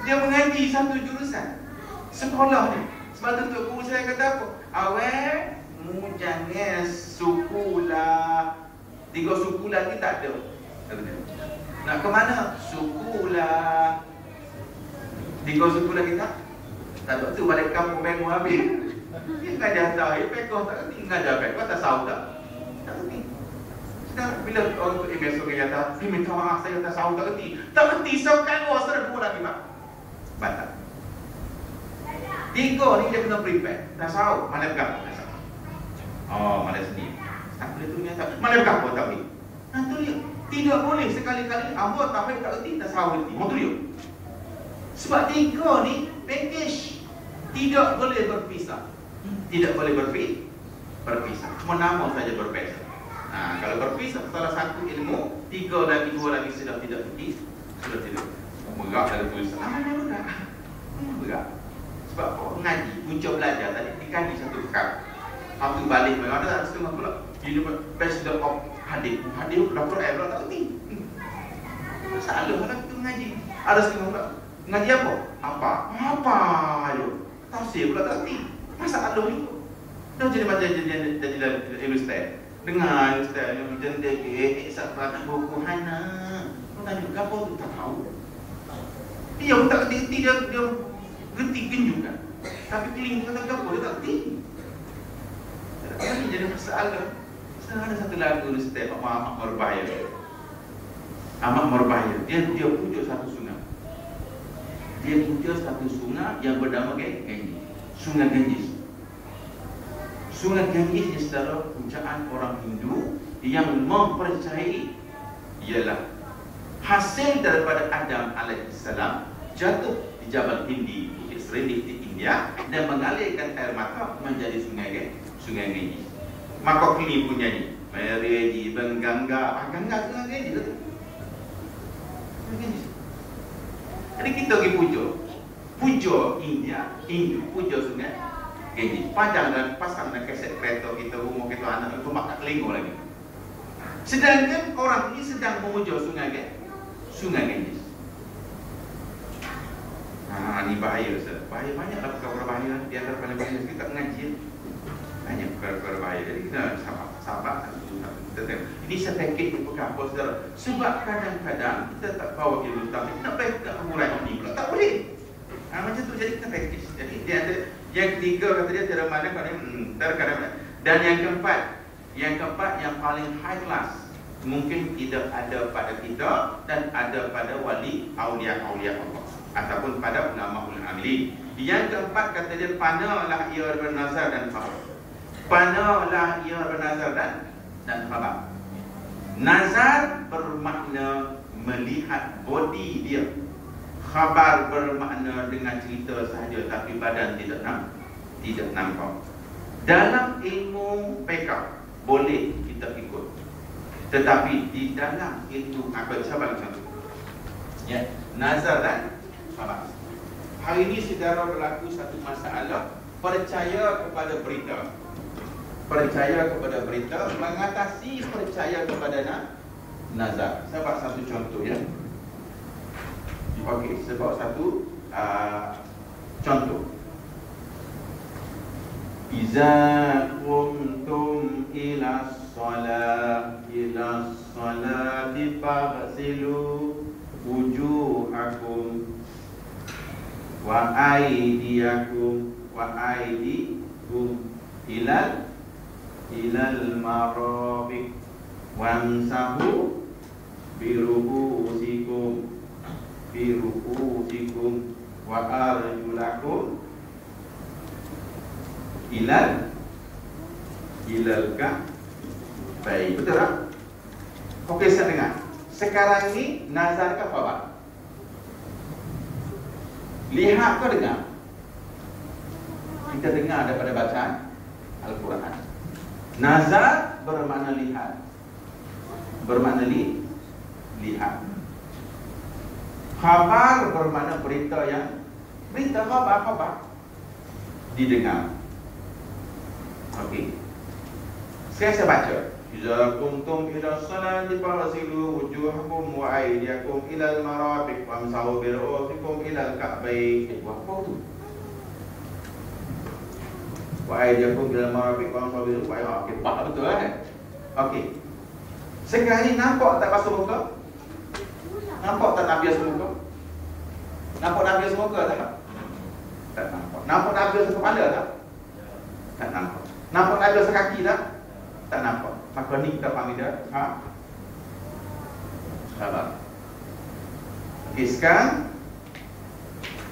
Dia mengaji satu jurusan sekolah ni. Sebab tu Tok Guru saya kata apa? Awak mu jangan suku lah. 3 suku lagi tak ada. Nak ke mana? Suku lah. 3 suku lagi tak? Tak ada. Tu balik kampung Bengu habis. Dia ngajar tak? Pekoh tak kerti. Ngajar pekoh tak tahu tak? Tak kerti. Sekarang bila orang tu besok dia kata, minta maaf saya tak tahu tak kerti. Tak kerti sekarang serbu lagi mak. Batal. 3 ni dia kena prepare. Tak tahu mana berapa. Oh, mana sendiri. Tak boleh tulis tak. Mana berapa tak boleh. Nah tu dia. Tidak boleh sekali-kali ambo tak kerti tak tahu kerti. Mau tu dia. Sebab 3 ni package. Tidak boleh berpisah. Tidak boleh berpisah. Cuma nama saja berbeza. Kalau berpisah salah satu ilmu, 3 lagi 2 lagi sudah tidak pergi, sudah tidak. Berat dalam tulisan. Berat. Sebab kau mengaji, punca belajar tadi dikaji satu perkara. Waktu balik ada setengah pula. Bachelor of Hadith. Hadith dah Quran pula tak kerti. Masalah kalau kita mengaji. Ada setengah pula. Mengaji apa? Apa ayo. Tafsir pula tak kerti. Masalah itu. Dah jadi macam jadi ustaz. Dengan ustaz yang menjadi sahabat buku hana. Kau tanya apa tu tak tahu. Dia pun tak kerti, dia gerti genjukan. Tapi keling kata apa dia tak kerti. Ini jadi masalah. Sekarang ada satu lagu ustaz Ahmad Murbahaya. Ahmad Murbahaya. Dia pujuk satu sungai. Dia pujuk satu sungai yang bernama Ganges. Sungai Ganges. Sungai Ganges ni secara pujaan orang Hindu yang mempercayai ialah hasil daripada Adam alaihissalam jatuh di Jabal Hindi, Bukit Serindih di India dan mengalirkan air mata menjadi sungai Ganges. Maka kini punya ni Meri Benggangga, Gangga sungai Ganges tu. Jadi kita pergi pujuk India, Hindu pujuk sungai Ganges. Panjang dan pasang dan kaset kereta kita, rumah kita, anak itu mak tak telingo lagi. Sedangkan orang ini sedang memujuk sungai Ganges. Ini bahaya Ustaz. Bahaya banyaklah perkara bahaya. Di antara paling bahaya kita mengaji. Banyak perkara bahaya. Jadi kita sabar. Ini sepaket perkara apa saudara. Sebab kadang-kadang kita tak bawa ilmu tapi nak baik nak mengurangi ini pula tak boleh. Macam tu jadi kita package. Jadi dia ada yang ketiga kata dia tiada mana terkadang. Dan yang keempat yang paling high class mungkin tidak ada pada kita dan ada pada wali aulia Allah ataupun pada ulama amili. Yang keempat kata dia panalah ia bernazar dan khabar. Panalah ia bernazar dan khabar. Nazar bermakna melihat body dia. Khabar bermakna dengan cerita sahaja tapi badan tidak nampak. Dalam ilmu fiqh boleh kita ikut. Tetapi di dalam ilmu akal sabar contoh. Ya, nazar dan khabar. Hari ini saudara berlaku satu masalah, percaya kepada berita. Percaya kepada berita mengatasi percaya kepada nazar. Saya buat satu contoh ya. Okey, sebab satu contoh. Iza kuntum ila salati faghsilu wujuhakum wa aydiyakum ilal marafiq wamsahu biru'usikum wa arjulakum ilal ka'bayn. Betul tak? Okey, saya dengar. Sekarang ni nazar ke khabar? Lihat ke dengar? Kita dengar daripada bacaan Al-Quran. Nazar bermakna lihat. Bermakna lihat. Khabar bermakna berita yang berita, khabar didengar. Okey. Saya baca. Idza kuntum ila salati faghsilu wujuhakum wa aydiyakum ila al-marafiq wamsahu bi ru'usikum ila al-ka'bayn. Apa tu? Wa aydiyakum ila al-marafiq wamsahu bi ru'usikum. Okey, faham betul kan? Okey. Sekarang ni nampak tak basuh muka? Nampak tak Nabi basuh muka? Nampak Nabi basuh muka tak? Tak nampak. Nampak Nabi basuh kepala tak? Tak nampak. Nampak Nabi basuh kaki tak? Tak nampak. Maka ni kita panggil dia khabar. Okey, sekarang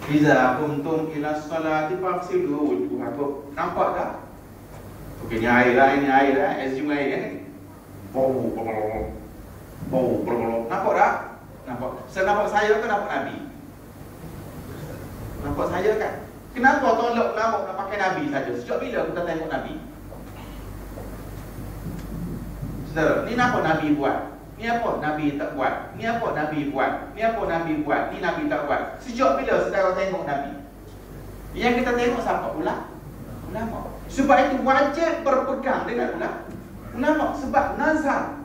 Iza kuntum ila salati faghsilu wujuhakum. Nampak tak? Okey, ni air lah, assume air kan? Nampak tak? Nampak. Saya nampak saya ke nampak Nabi? Nampak saya kan? Kenapa tolak ulama nak pakai Nabi saja? Sejak bila kita tengok Nabi? Saudara, ni apa Nabi buat? Ni apa Nabi tak buat? Ni apa Nabi buat? Ni apa Nabi buat? Ni Nabi tak buat. Sejak bila saudara tengok Nabi? Yang kita tengok siapa? Ulama. Sebab itu wajib berpegang dengan ulama. Sebab nazar.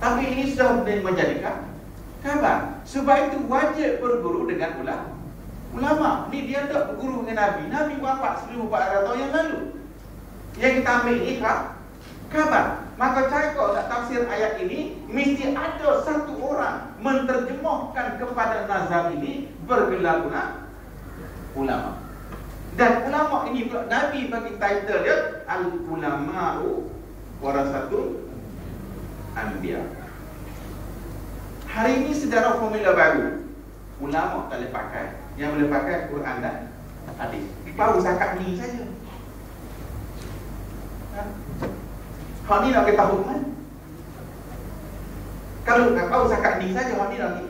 Tapi ini sudah menjadikan khabar. Sebab itu wajib berguru dengan ulama. Ni dia tak berguru dengan Nabi. Nabi wafat 1400 tahun yang lalu. Yang kita ambil ini khabar. Maka cara kau nak tafsir ayat ini, mesti ada satu orang menterjemahkan kepada nazar ini bergelar ulama. Dan ulama ini pula Nabi bagi title dia Al-Ulama'u Warasatul Anbiya. Hari ini sejarah formula baru. Ulama tak boleh pakai. Yang boleh pakai Quran dan hadis. Baru zakat ni saja. Hak ni nak kita tahu kan? Kalau nak tahu zakat ni saja, hak ni nak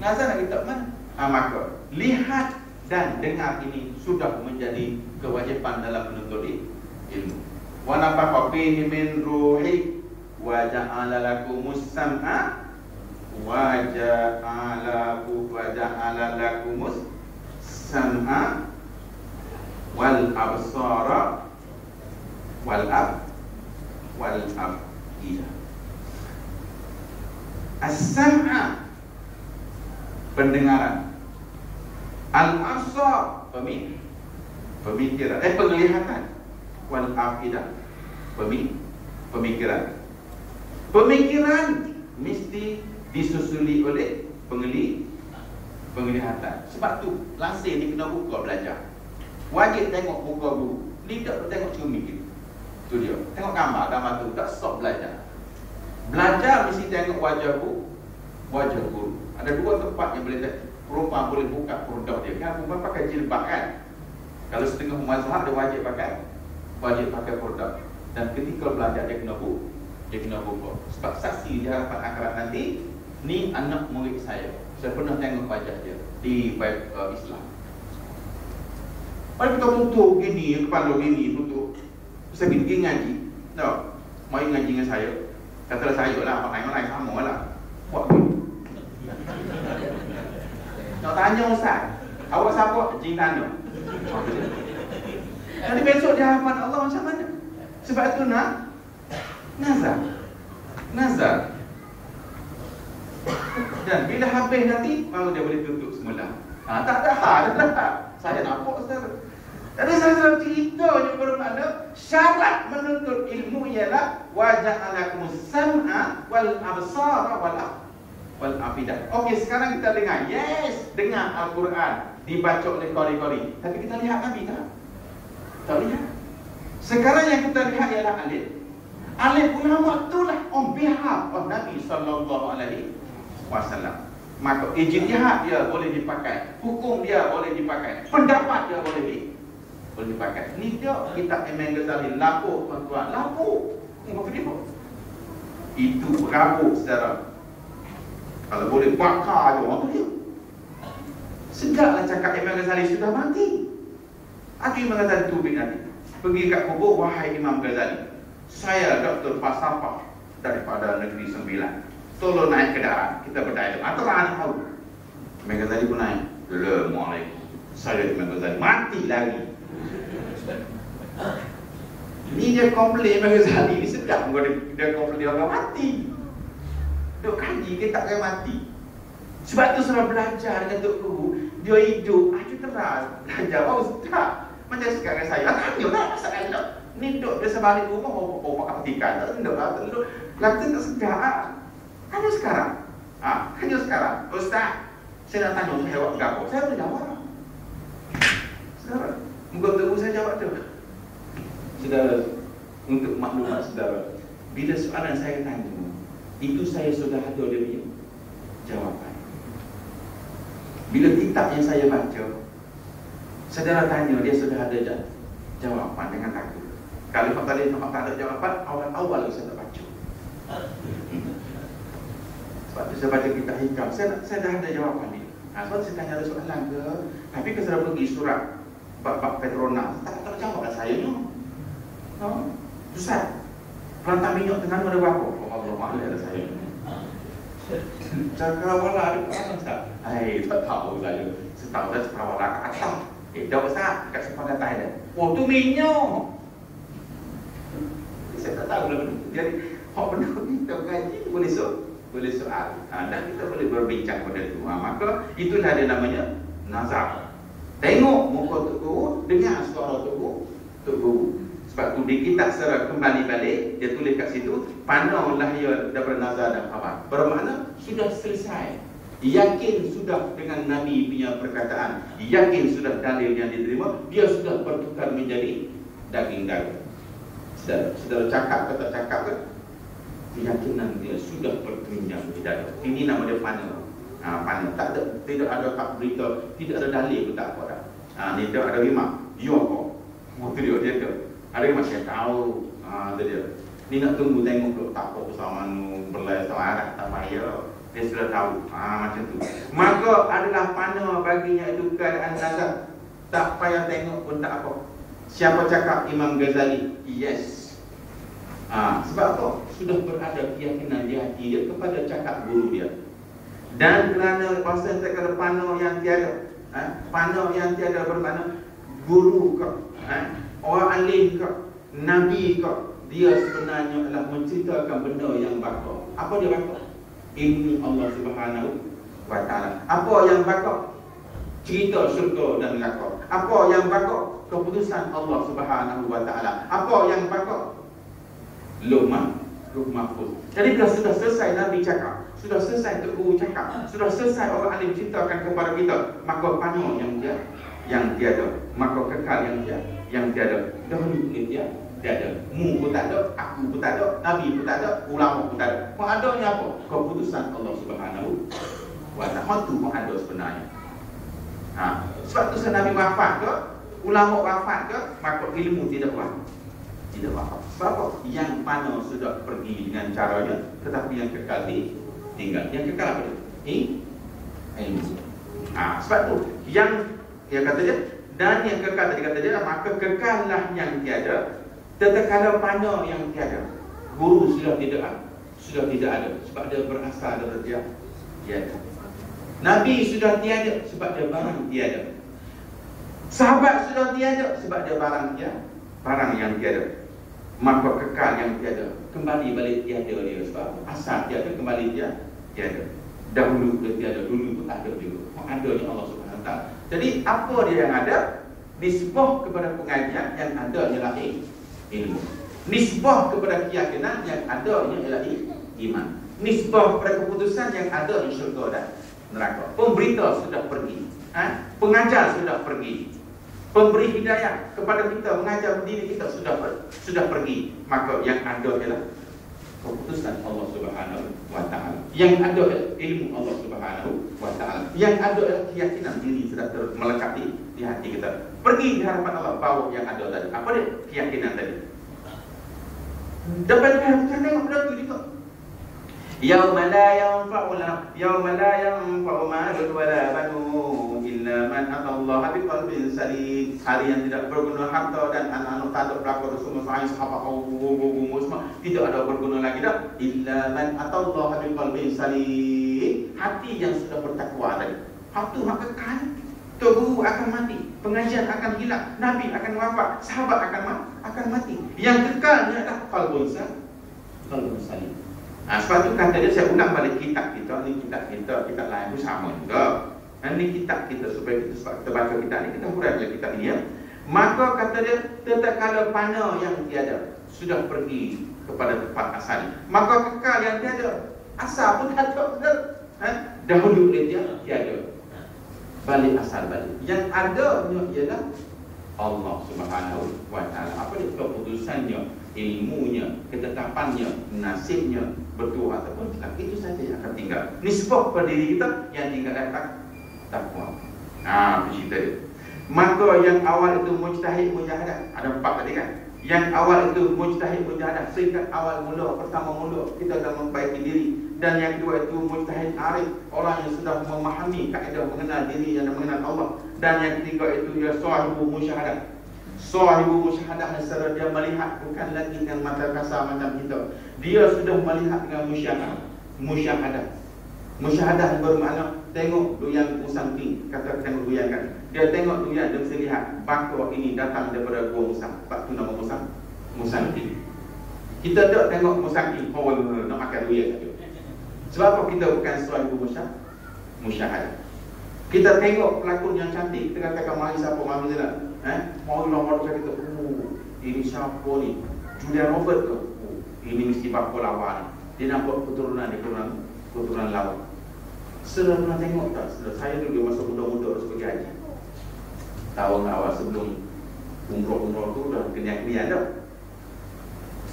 nazar nak kita mana? Maka lihat dan dengar ini sudah menjadi kewajipan dalam menuntut ilmu. Wa nafakha fihi min ruhi wa ja'ala lakumus sam'a wa ja'ala lakumus sam'a wal absara wal af'idah. As-sam'a pendengaran, al-absar pemikiran, penglihatan, wal af'idah pemikiran. Pemikiran mesti disusuli oleh penglihatan. Sebab tu langsir ni kena buka belajar. Wajib tengok muka guru. Ni tak tengok cermin gitu. Tu dia. Tengok gambar tu tak stop belajar. Belajar mesti tengok wajah guru. Ada dua tempat yang boleh perempuan boleh buka produk dia. Kan perempuan pakai jilbab kan. Kalau setengah mazhab dia wajib pakai produk. Dan ketika belajar dia kena buka. Sebab saksi di hadapan akhirat nanti, ni anak murid saya. Saya pernah tengok wajah dia di web Islam. Kalau kita tutup gini, kepala gini tutup. Saya pergi ngaji. Tak, mai ngaji dengan saya. Katalah saya lah, orang lain sama lah. Buat begini. Nak tanya Ustaz, awak siapa? Jin tanya. Nanti besok di hadapan Allah macam mana? Sebab itu nazar. Dan bila habis nanti, baru dia boleh tutup semula. Tak ada hal. Saya nampak Ustaz. Jadi saya selalu cerita je bermakna syarat menuntut ilmu ialah waja'alakumus sam'a wal absara wal afidah. Okey, sekarang kita dengar. Yes, dengar Al-Quran dibaca oleh qari-qari. Tapi kita lihat Nabi tak? Tak lihat. Sekarang yang kita lihat ialah alif ulama itulah on behalf of Nabi sallallahu alaihi wasallam. Maka ijtihad dia boleh dipakai, hukum dia boleh dipakai, pendapat dia boleh dipakai. Ni dia kitab Imam Ghazali lapuk tuan-tuan, lapuk. Itu rabuk secara Kalau boleh bakar je orang tu dia. Sejaklah cakap Imam Ghazali sudah mati. Aku Imam Ghazali tubik nanti. Pergi kat kubur, wahai Imam Ghazali, saya doktor falsafah daripada Negeri Sembilan. Tolong naik ke darat, kita berdialog. Antara anak tahu. Imam Ghazali pun naik. Assalamualaikum. Saya Imam Ghazali mati lagi. Ini dia komplain Imam Ghazali ni sedap. Dia komplain dia orang mati. Duk kaji dia tak akan mati. Sebab tu suruh belajar dengan Tok Guru. Dia hidup, aduh terang. Belajar baru sedap. Macam sekarang saya, tanya lah masalah ni. Ni duduk biasa balik rumah, pakai petikan. Tak tenduk lah, tenduk. Kata tak sedap. Hanya sekarang. Hanya sekarang. Ustaz, saya nak tanya saya jawab apa? Saya boleh jawab. Saudara, muka Tok Guru saya jawab tu. Saudara, untuk maklumat saudara, bila soalan saya tanya, itu saya sudah ada dia punya jawapan. Bila kitab yang saya baca, saudara tanya, dia sudah ada jawapan dengan aku. Kalau tak ada jawapan, awal-awal saya tak baca. Sebab tu saya baca kitab hikam, saya dah ada jawapan dia. Sebab saya tanya ada soalan ke, tapi kalau saya pergi surat bab Petronas, tak jawab lah saya ni. Ustaz, pelantar minyak tengah ada berapa? Allah ada saya. Cakap wala ada apa Ustaz? Tak tahu saya. Setahu saya cakap wala kat atas. Jawab Ustaz, kat sepanjang atas ada. Oh tu minyak. Saya tak tahu lah benda. Jadi, hak benda ni kita mengaji boleh soal. Dan kita boleh berbincang pada itu. Maka itulah dia namanya nazar. Tengok muka Tok Guru, dengar suara Tok Guru. Sebab tu di kitab secara kembali balik, dia tulis kat situ, panaulah ia daripada nazar dan khabar. Bermakna sudah selesai. Yakin sudah dengan Nabi punya perkataan, yakin sudah dalil yang diterima, dia sudah bertukar menjadi daging daging. Saudara cakap ke tak cakap ke, keyakinan dia sudah bertunjang di dalam. Ini nama dia panau. Panau. Tidak ada tak berita, tidak ada dalil pun tak apa dah. Ni dia ada lima. Dia apa? Itu dia tu. Ada yang masih tahu. Itu dia. Ni nak tunggu tengok duk tak apa bersama nu berlai selarat tak payah. Dia sudah tahu. Macam tu. Maka adalah panau baginya itu keadaan nazar. Tak payah tengok pun tak apa. Siapa cakap? Imam Ghazali. Yes. Sebab apa? Sudah berada keyakinan di hati dia kepada cakap guru dia. Dan kerana pasal saya kata panau yang tiada, panau yang tiada bermakna guru ke, orang alim ke, Nabi ke, dia sebenarnya adalah menceritakan benda yang bakal. Apa dia bakal? Ilmu Allah Subhanahu wa Ta'ala. Apa yang bakal? Cerita syurga dan neraka. Apa yang bakal? Keputusan Allah Subhanahu wa Ta'ala. Apa yang bakal? Lauh mahfuz. Jadi kalau sudah selesai Nabi cakap, sudah selesai Tok Guru cakap, sudah selesai orang alim ceritakan kepada kita, maka panau yang tiada, maka kekal yang tiada. Dahulu ni dia tiada. Mu pun tak ada, aku pun tak ada, Nabi pun tak ada, ulama pun tak ada. Pun adanya apa? Keputusan Allah Subhanahu wa Ta'ala. Itu pun ada sebenarnya. Sebab tu Nabi wafat ke, ulama wafat ke, maka ilmu tidak wafat. Tidak wafat. Sebab apa? Yang panau sudah pergi dengan caranya, tetapi yang kekal tinggal. Yang kekal apa dia? Ilmu. Sebab tu yang dia kata dia, dan yang kekal tadi kata dia, maka kekallah yang tiada, tatkala panau yang tiada. Guru sudah tidak ada, sebab dia berasal dari dia tiada. Nabi sudah tiada, sebab dia barang tiada. Sahabat sudah tiada, sebab dia barang yang tiada. Maka kekal yang tiada, kembali balik tiada dia. Sebab asal tiada, kembali tiada. Dahulu dia tiada, dulu pun ada juga. Adanya Allah Subhanahu Wa Ta'ala. Jadi apa dia yang ada? Nisbah kepada pengajian yang ada ialah ilmu. Nisbah kepada keyakinan yang ada ialah iman. Nisbah kepada keputusan yang ada di syurga dan neraka. Pemberita sudah pergi, pengajar sudah pergi, pemberi hidayah kepada kita, mengajar diri kita sudah pergi. Maka yang ada ialah keputusan Allah Subhanahu wa Ta'ala. Yang ada ilmu Allah Subhanahu wa Ta'ala. Yang ada keyakinan diri sudah melekat di hati kita. Pergi di hadapan Allah, bawa yang ada tadi. Apa dia? Keyakinan tadi. Dapat kita tengok benda tu juga. Yauma la yanfa'u malun wala banun illa man atallaha biqalbin salim. Hari yang tidak berguna harta dan anak-anak tak ada berlaku semua sahabat semua tidak ada berguna lagi dah. Illa man atallaha biqalbin salim. Hati yang sudah bertakwa tadi. Hati hak kekal. Guru akan mati, pengajian akan hilang, Nabi akan wafat, sahabat akan mati. Yang kekalnya adalah qalbun salim. Sebab tu kata dia, saya ulang balik kitab kita. Ni kitab kita, kitab lain pun sama juga. Ini kitab kita, supaya kita, sebab kita baca kitab ni, kita huraikan balik kitab ni ya. Maka kata dia, tatkala panah yang tiada sudah pergi kepada tempat asal, maka kekal yang tiada, asal pun tak ada. Dahulu dia tiada, balik asal balik. Yang adanya ialah Allah Subhanahu wa ta'ala. Apa dia? Keputusannya, ilmunya, ketetapannya, nasibnya, betul ataupun tidak, itu saja yang akan tinggal. Nisbah pada diri kita, yang tinggal datang takwa. Cerita dia. Maka yang awal itu mujtahid mujahadah, ada 4 tadi kan. Yang awal itu mujtahid mujahadah, sehingga awal mula, pertama mula kita dah membaiki diri. Dan yang kedua itu mujtahid arif, orang yang sudah memahami kaedah mengenal diri yang mengenal Allah. Dan yang ketiga itu dia sahibu musyahadah. Sahibu musyahadah secara dia melihat, bukan lagi dengan mata kasar macam kita. Dia sudah melihat dengan musyahadah. Musyahadah bermakna tengok durian musang ni, kata tengok durian kan. Dia tengok durian, dia mesti lihat bakar ini datang daripada gua musang. Sebab tu nama musang ni. Kita tak tengok musang ni, nak makan durian saja. Sebab apa? Kita bukan sahibu musyahadah. Kita tengok pelakon yang cantik, kita katakan mari siapa, mari sana. Mari lah kita, ini siapa ni? Julia Robert ke? Ini mesti bapa lawan. Dia nampak keturunan lawan. Sudah pernah tengok tak? Saya dulu masa muda-muda sebagai haji. Tahun awal sebelum umrah tu dah kenyang-kenyang dah.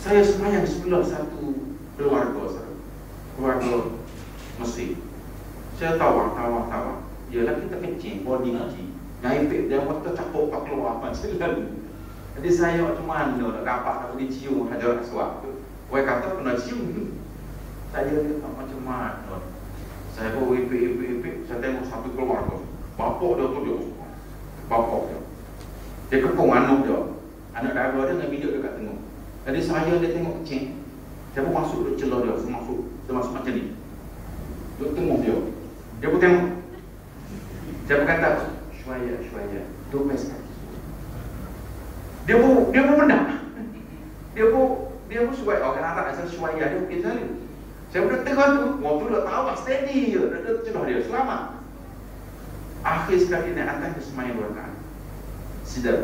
Saya semayang sebelah satu keluarga Mesir. Saya tawar. Yalah kita kecil, body kecil. Naipik dia waktu capuk pak keluar macam lalu. Jadi saya macam mana nak dapat nak pergi cium Hajar Aswad tu. Wei kata pernah cium tu. Saya macam mana. Saya bawa ipik, saya tengok satu keluarga. Bapak dia tu dia. Dia kepung anak dia. Anak dara dia dengan bidik dekat tengok. Jadi saya dia tengok kecil. Saya pun masuk ke celah dia, saya masuk macam ni. Dia tengok dia. Dia pun tengok. Saya pun kata, Syuaya, 12 kaki. Dia pun menang. Dia pun suai orang Arab asal Syuaya, dia mungkin selalu. Saya pun tengok tu, waktu dia tahu steady je, dia celah dia, selamat. Akhir sekali naik atas dia semayang 2 rakaat. Sedar.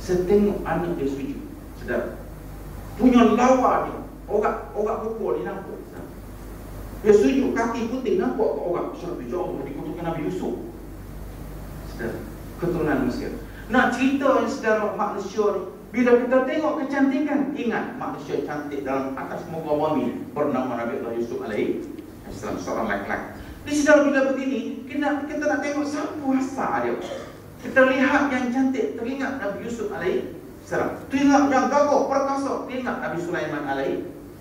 Saya tengok anak dia sujud. Sedar. Punya lawa dia. Orang pukul dia nampak. Dia sujud kaki putih nampak ke orang. Siapa jauh dikutukan Nabi Yusuf. Sedar. Keturunan Mesir. Nak cerita yang saudara manusia ni, bila kita tengok kecantikan, ingat manusia cantik dalam atas muka bumi bernama Nabi Allah Yusuf alaihi salam, seorang lelaki. Di saudara bila begini, kita nak tengok siapa asal dia. Kita lihat yang cantik, teringat Nabi Yusuf alaihi salam. Teringat yang gagah, perkasa, teringat Nabi Sulaiman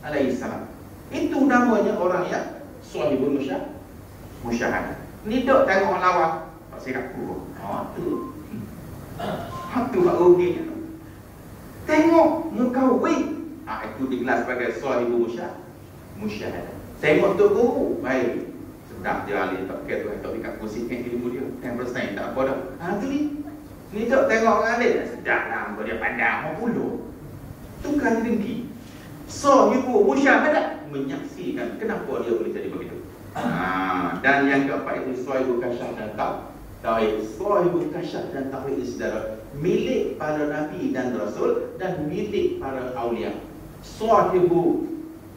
alaihi salam. Itu namanya orang yang sahibul musyahadah. Ni dok tengok lawan Pak Siraku. Tu. Tu hak rugi. Tengok muka wei. Itu digelar sebagai sahibul musyahadah. Tengok tu guru, baik. Sedap dia alih tak kira tu dekat kursi ilmu dia. 10% tak apa dah. Tu ni dok tengok orang lain. Sedap lah dia pandang 50. Tukar dengki. Sahibul musyahadah menyaksikan kenapa dia boleh jadi begitu. Dan yang keempat itu sahibul kasyaf dan tauhid. Sahibul kasyaf dan tauhid saudara, milik para nabi dan rasul dan milik para aulia. Sahibul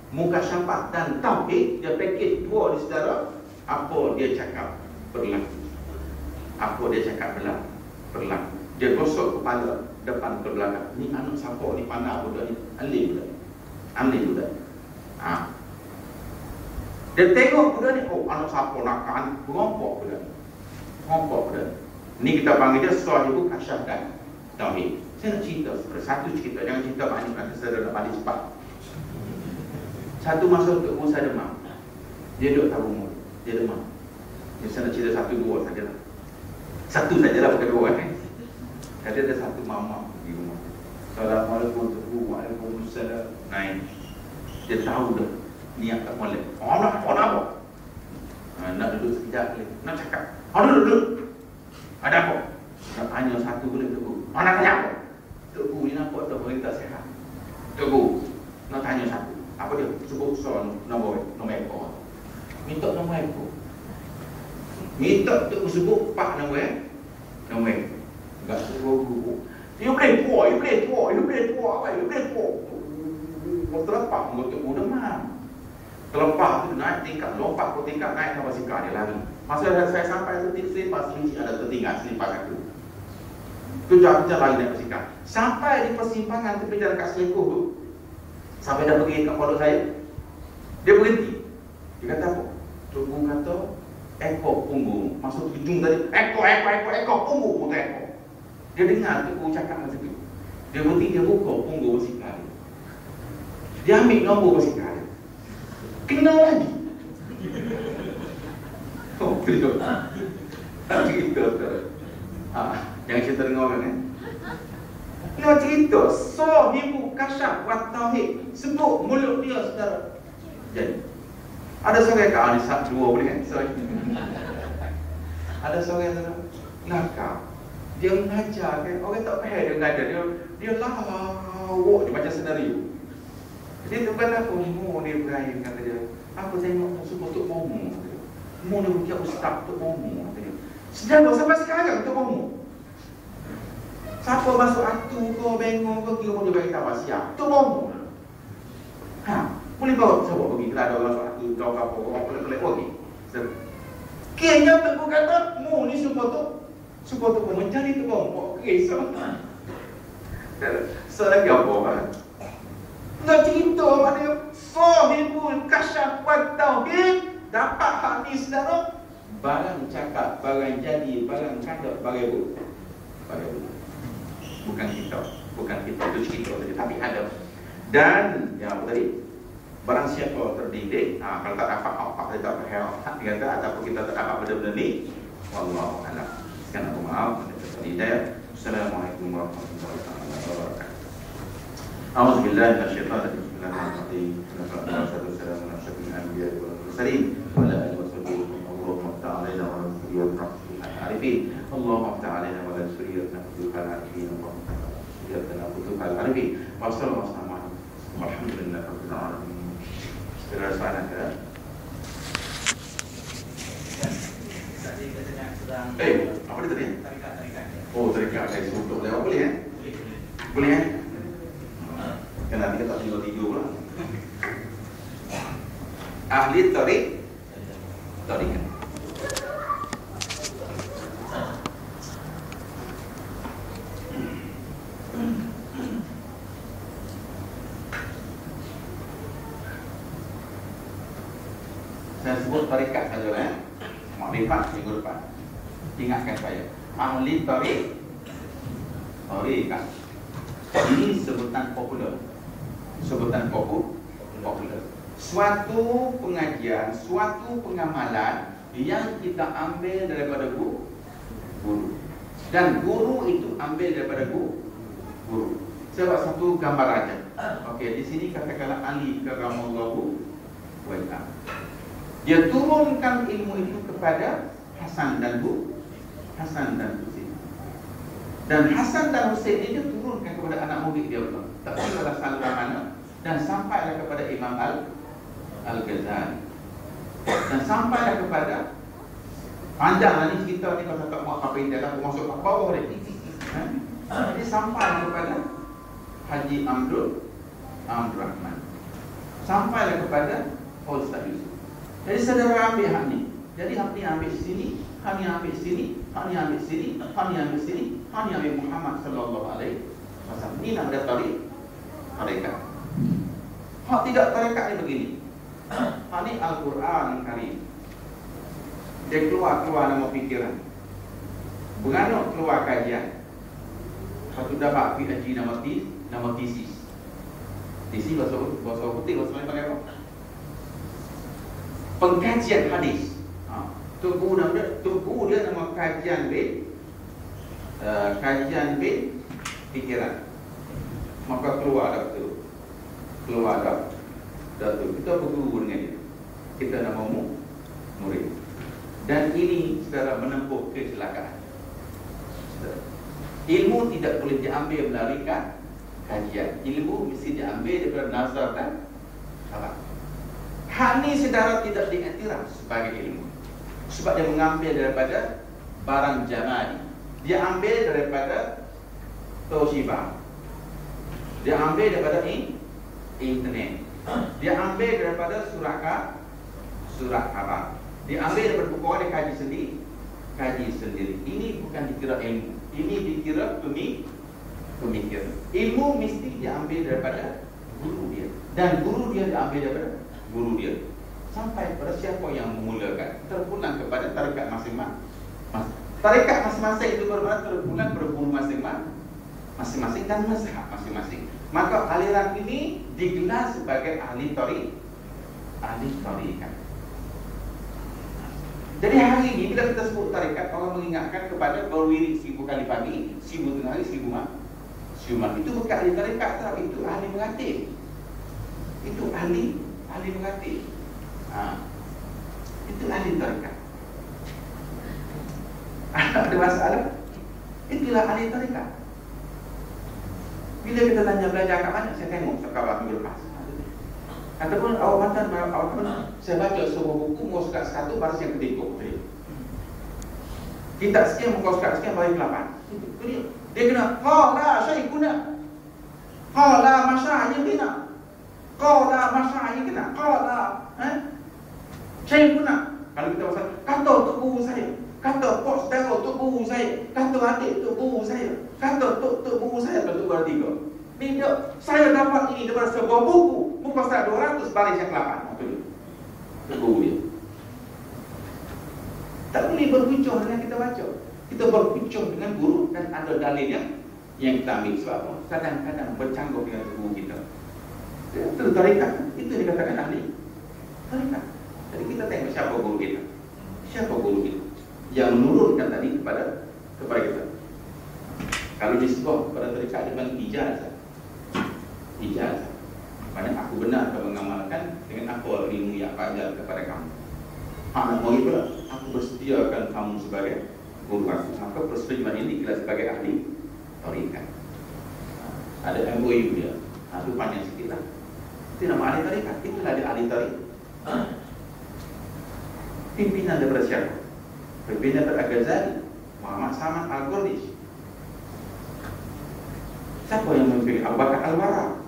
mukasyafah dan tauhid, dia paket dua di saudara. Apa dia cakap berlaku. Apa dia cakap berlaku. Dia gosok kepala depan ke belakang. Ni anak siapa ni, pandai budak ni, alim budak. Dia tengok budak ni, anak siapa nak kan, berompok budak ni. Kita panggil dia sahibul kasyaf dan tauhid. Saya nak cerita satu cerita, jangan cerita banyak nanti saya nak balik cepat. Satu masa Tok Guru saya demam. Dia duduk tabung mulut. Dia demam. Dia saya nak cerita satu dua sajalah. Satu sajalah bukan dua kan. Ada satu mama di rumah. Assalamualaikum Tok Guru. Waalaikumsalam. Naik. Dia tahu dah niat tak molek. Nak apa? Nak duduk sekejap lagi. Nak cakap. Duduk. Ada apa? Nak tanya satu boleh Tok Guru. Nak tanya apa? Tok Guru ni nampak tak boleh tak sihat. Tok Guru nak tanya satu. Apa dia? Sebut soal nombor ekor. Minta nombor ekor. Minta Tok Guru sebut 4 nombor ekor. Enggak sebut Guru. You boleh tua. Terlepas Tok Guru demam. Terlepas tu naik tingkat, lompat ke tingkat, naik ke basikal dia lari. Masa saya sampai tu selipar selici ada tertinggal selipar aku. Kejar lari naik basikal. Sampai di persimpangan tepi jalan kat Selekuh tu. Sampai dah pergi kat pondok saya. Dia berhenti. Dia kata apa? Tok Guru kata ekor punggung. Masuk hujung tadi. Ekor punggung tu ekor. Dia dengar Tok Guru cakap macam tu. Dia berhenti, dia buka punggung basikal dia. Dia ambil nombor basikal dia. Kena lagi. Oh, betul. Tak cerita tu. Jangan cerita dengan orang kan. Nak cerita Sahibu Kasyaf wa Tauhid. Sebut mulut dia saudara. Jadi ada seorang kat Anisat 2 boleh kan? Ada seorang yang nakal. Dia mengajar kan. Orang tak faham dia mengajar. Dia lawak. Dia macam senario. Dia tu kata Mu dia Ibrahim kata dia. Aku tengok semua Tok Momo. Mu ni bukan ustaz Tok Momo kata dia. Sedang sampai sekarang Tok Momo. Siapa masuk atu kau bengong kau kira pun dia bagi tahu siap. Tok Momo. Boleh bawa siapa pergi kalau ada orang masuk atu kau apa kau pelik-pelik pergi. Kayaknya Tok Guru kata Mu ni semua tu mencari Tok Momo. Okey sama. Selagi apa? Nak cerita mana Sahibul Kasyaf wa Tauhid dapat hadis saudara. Barang cakap, barang jadi, barang kandok, barang bu. Bukan kita itu cerita saja, tapi ada. Dan yang apa tadi? Barang siapa terdidik, kalau tak dapat apa dia tak faham. Dia kata ataupun kita tak dapat benda-benda ni, wallahu a'lam. Sekian aku maaf, hidayah. Assalamualaikum warahmatullahi wabarakatuh. أعوذ بالله من الشيطان الرجيم. بسم الله الرحمن الرحيم. والصلاة والسلام على أشرف الأنبياء والمرسلين وعلى آله وصحبه أجمعين. اللهم افتح علينا وعلى ذريتنا فتوح العارفين. اللهم افتح علينا وعلى ذريتنا فتوح العارفين. اللهم افتح على ذريتنا فتوح العارفين. وصلى الله وسلم والحمد لله رب العالمين. Segera soalan ke? Tadi katanya sedang apa dia tadi? Tarikat. Oh, tarikat saya suntuk lewat boleh Boleh kan nanti kita tidur pula. Ahli tarikat. Saya sebut tarikat saja makrifat minggu depan. Ingatkan saya. Ahli tarikat. Ini sebutan popular. Suatu pengajian, suatu pengamalan yang kita ambil daripada guru. Dan guru itu ambil daripada guru. Saya buat satu gambar aja. Okey, di sini katakanlah Ali karamallahu wajhah. Dia turunkan ilmu itu kepada Hasan dan Husain. Dan Hasan dan Husain ini dia turunkan kepada anak murid dia pula. Tak kira saluran mana. Dan sampailah kepada Imam Al-Ghazali. Dan sampailah kepada panjanglah ni cerita ni kalau tak mau apa yang dia aku masuk ke bawah dia. Jadi sampai kepada Haji Amrul Rahman. Sampailah kepada Ustaz Yusuf. Jadi saudara ambil hak ni. Jadi hak ni ambil sini, hak ni ambil sini, hak ni ambil sini, hak ni ambil sini, hak ni ambil Muhammad sallallahu alaihi wasallam. Ini nama dia tarikat. Hak tidak tarikat ni begini. Hak ni Al-Quran Karim. Dia keluar nama fikiran. Beranak keluar kajian. Satu dapat PhD nama tesis. Tesis bahasa putih, bahasa lain panggil apa? pengkajian hadis. Tu buku dia nama kajian bin fikiran. Maka keluar dah tu. Kita berguru dengan dia. Kita nama murid. Dan ini saudara menempuh kecelakaan. Ilmu tidak boleh diambil melalui kajian. Ilmu mesti diambil daripada nazar dan salah. Hal ini saudara tidak diiktiraf sebagai ilmu, sebab dia mengambil daripada barang jamani. Dia ambil daripada Toshiba. Dia ambil daripada internet. Dia ambil daripada surat khabar. Dia ambil daripada buku orang, dia kaji sendiri. Ini bukan dikira ilmu. Ini dikira pemikiran. Ilmu mesti diambil daripada guru dia, dan guru dia diambil daripada guru dia, sampai pada siapa yang memulakan, terpulang kepada tarekat masing-masing. Tarekat masing-masing itu terpulang kepada guru masing-masing dan mazhab masing-masing. Maka aliran ini digelar sebagai ahli tarikat. Jadi hari ini bila kita sebut tarekat, orang mengingatkan kepada berwirid 1000 kali pagi, 1000 tengah hari, 1000 malam. Itu bukan ahli tarekat, tapi itu ahli meratib. Itu ahli meratib. Itu ahli tarekat. Ada masalah? Itulah ahli tarekat. Bila kita tanya belajar kat mana, saya tengok sekarang minggu lepas. Ataupun awak mantan, saya baca sebuah buku, muka surat 1 baris yang ketiga. Kitab sekian, muka surat sekian, baris 8. Dia kena qala syekhuna, qala masyayikhina, qala masyayikhina, qala syekhuna. Kalau kita pasal kata tok guru saya, kata pos saudara tok guru saya, kata adik tok guru saya, kata tok guru saya, betul baris 3. Bila saya dapat ini daripada sebuah buku, muka surat 200 baris yang 8. Betul. Tok guru dia. Tak boleh berhujung dengan kita baca. Kita berhujung dengan guru dan ada dalil yang kita ambil. Sebab apa? Kadang-kadang bercanggah dengan guru kita. Itu tarekat. Itu dikatakan ahli tarekat. Jadi kita tengok siapa guru kita. Siapa guru kita yang menurunkan tadi kepada kita. Kalau disebut kepada tarekat dengan ijazah. Maksudnya aku benar akan mengamalkan dengan apa ilmu yang aku ajar kepada kamu. Nak mau pula, aku bersediakan kamu sebagai guru aku. Maka persetujuan ini dikira sebagai ahli tarekat. Ada MOU dia. Itu panjang sikit lah. Itu nama ahli tarekat. Itulah dia ahli tarekat. Pimpinan daripada siapa? Pimpinan daripada Ghazali, Muhammad Saman Al-Qurdish. Siapa yang memimpin? Abu Bakar Al-Wara,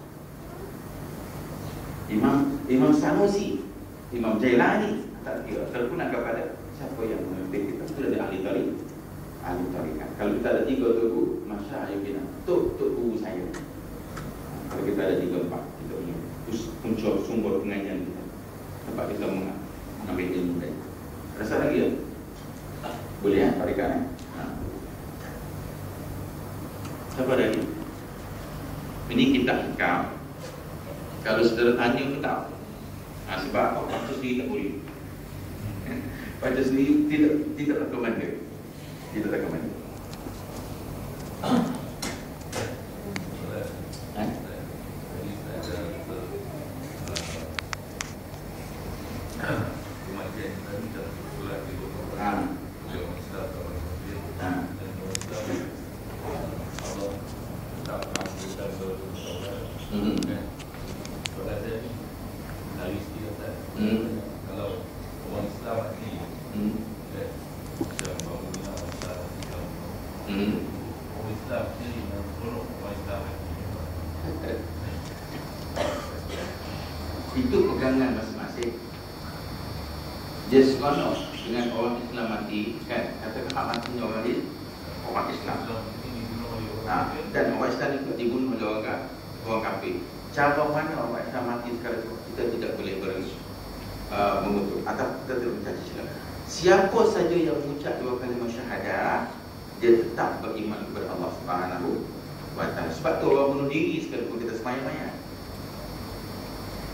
Imam Sanusi, Imam Jailani. Tak kira, terpulang kepada siapa yang memimpin kita. Itu ada ahli tarekat. Kalau kita ada 3 tu, masyayikhina, tok guru saya. Kalau kita ada 3-4, kita punya punca sumber pengajian kita, tempat kita mengambil ilmu dari. Rasa lagi ya? Boleh ya, tarekat ya? Siapa lagi? Ini kitab hikam. Kalau saudara tanya pun tak. Sebab baca sendiri tak boleh. Baca sendiri tidak recommended. Tidak recommended. Itu pegangan masing-masing. Dia sekolah dengan orang Islam mati, kan? Katakan hak matinya orang Islam. Dan orang Islam itu dibunuh oleh orang kafir. Cara mana orang Islam mati sekarang kita tidak boleh mengutuk atau kita tidak mencaci Islam. Siapa saja yang mengucap 2 kalimah syahadah, dia tetap beriman kepada Allah Subhanahu wa Ta'ala. Sebab tu orang bunuh diri sekalipun kita semayang-mayang.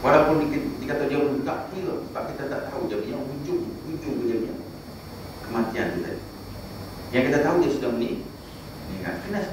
Walaupun dikata dia belum tak kira, sebab kita tak tahu dia punya hujung dia punya kematian kita. Yang kita tahu dia sudah meninggal. Kena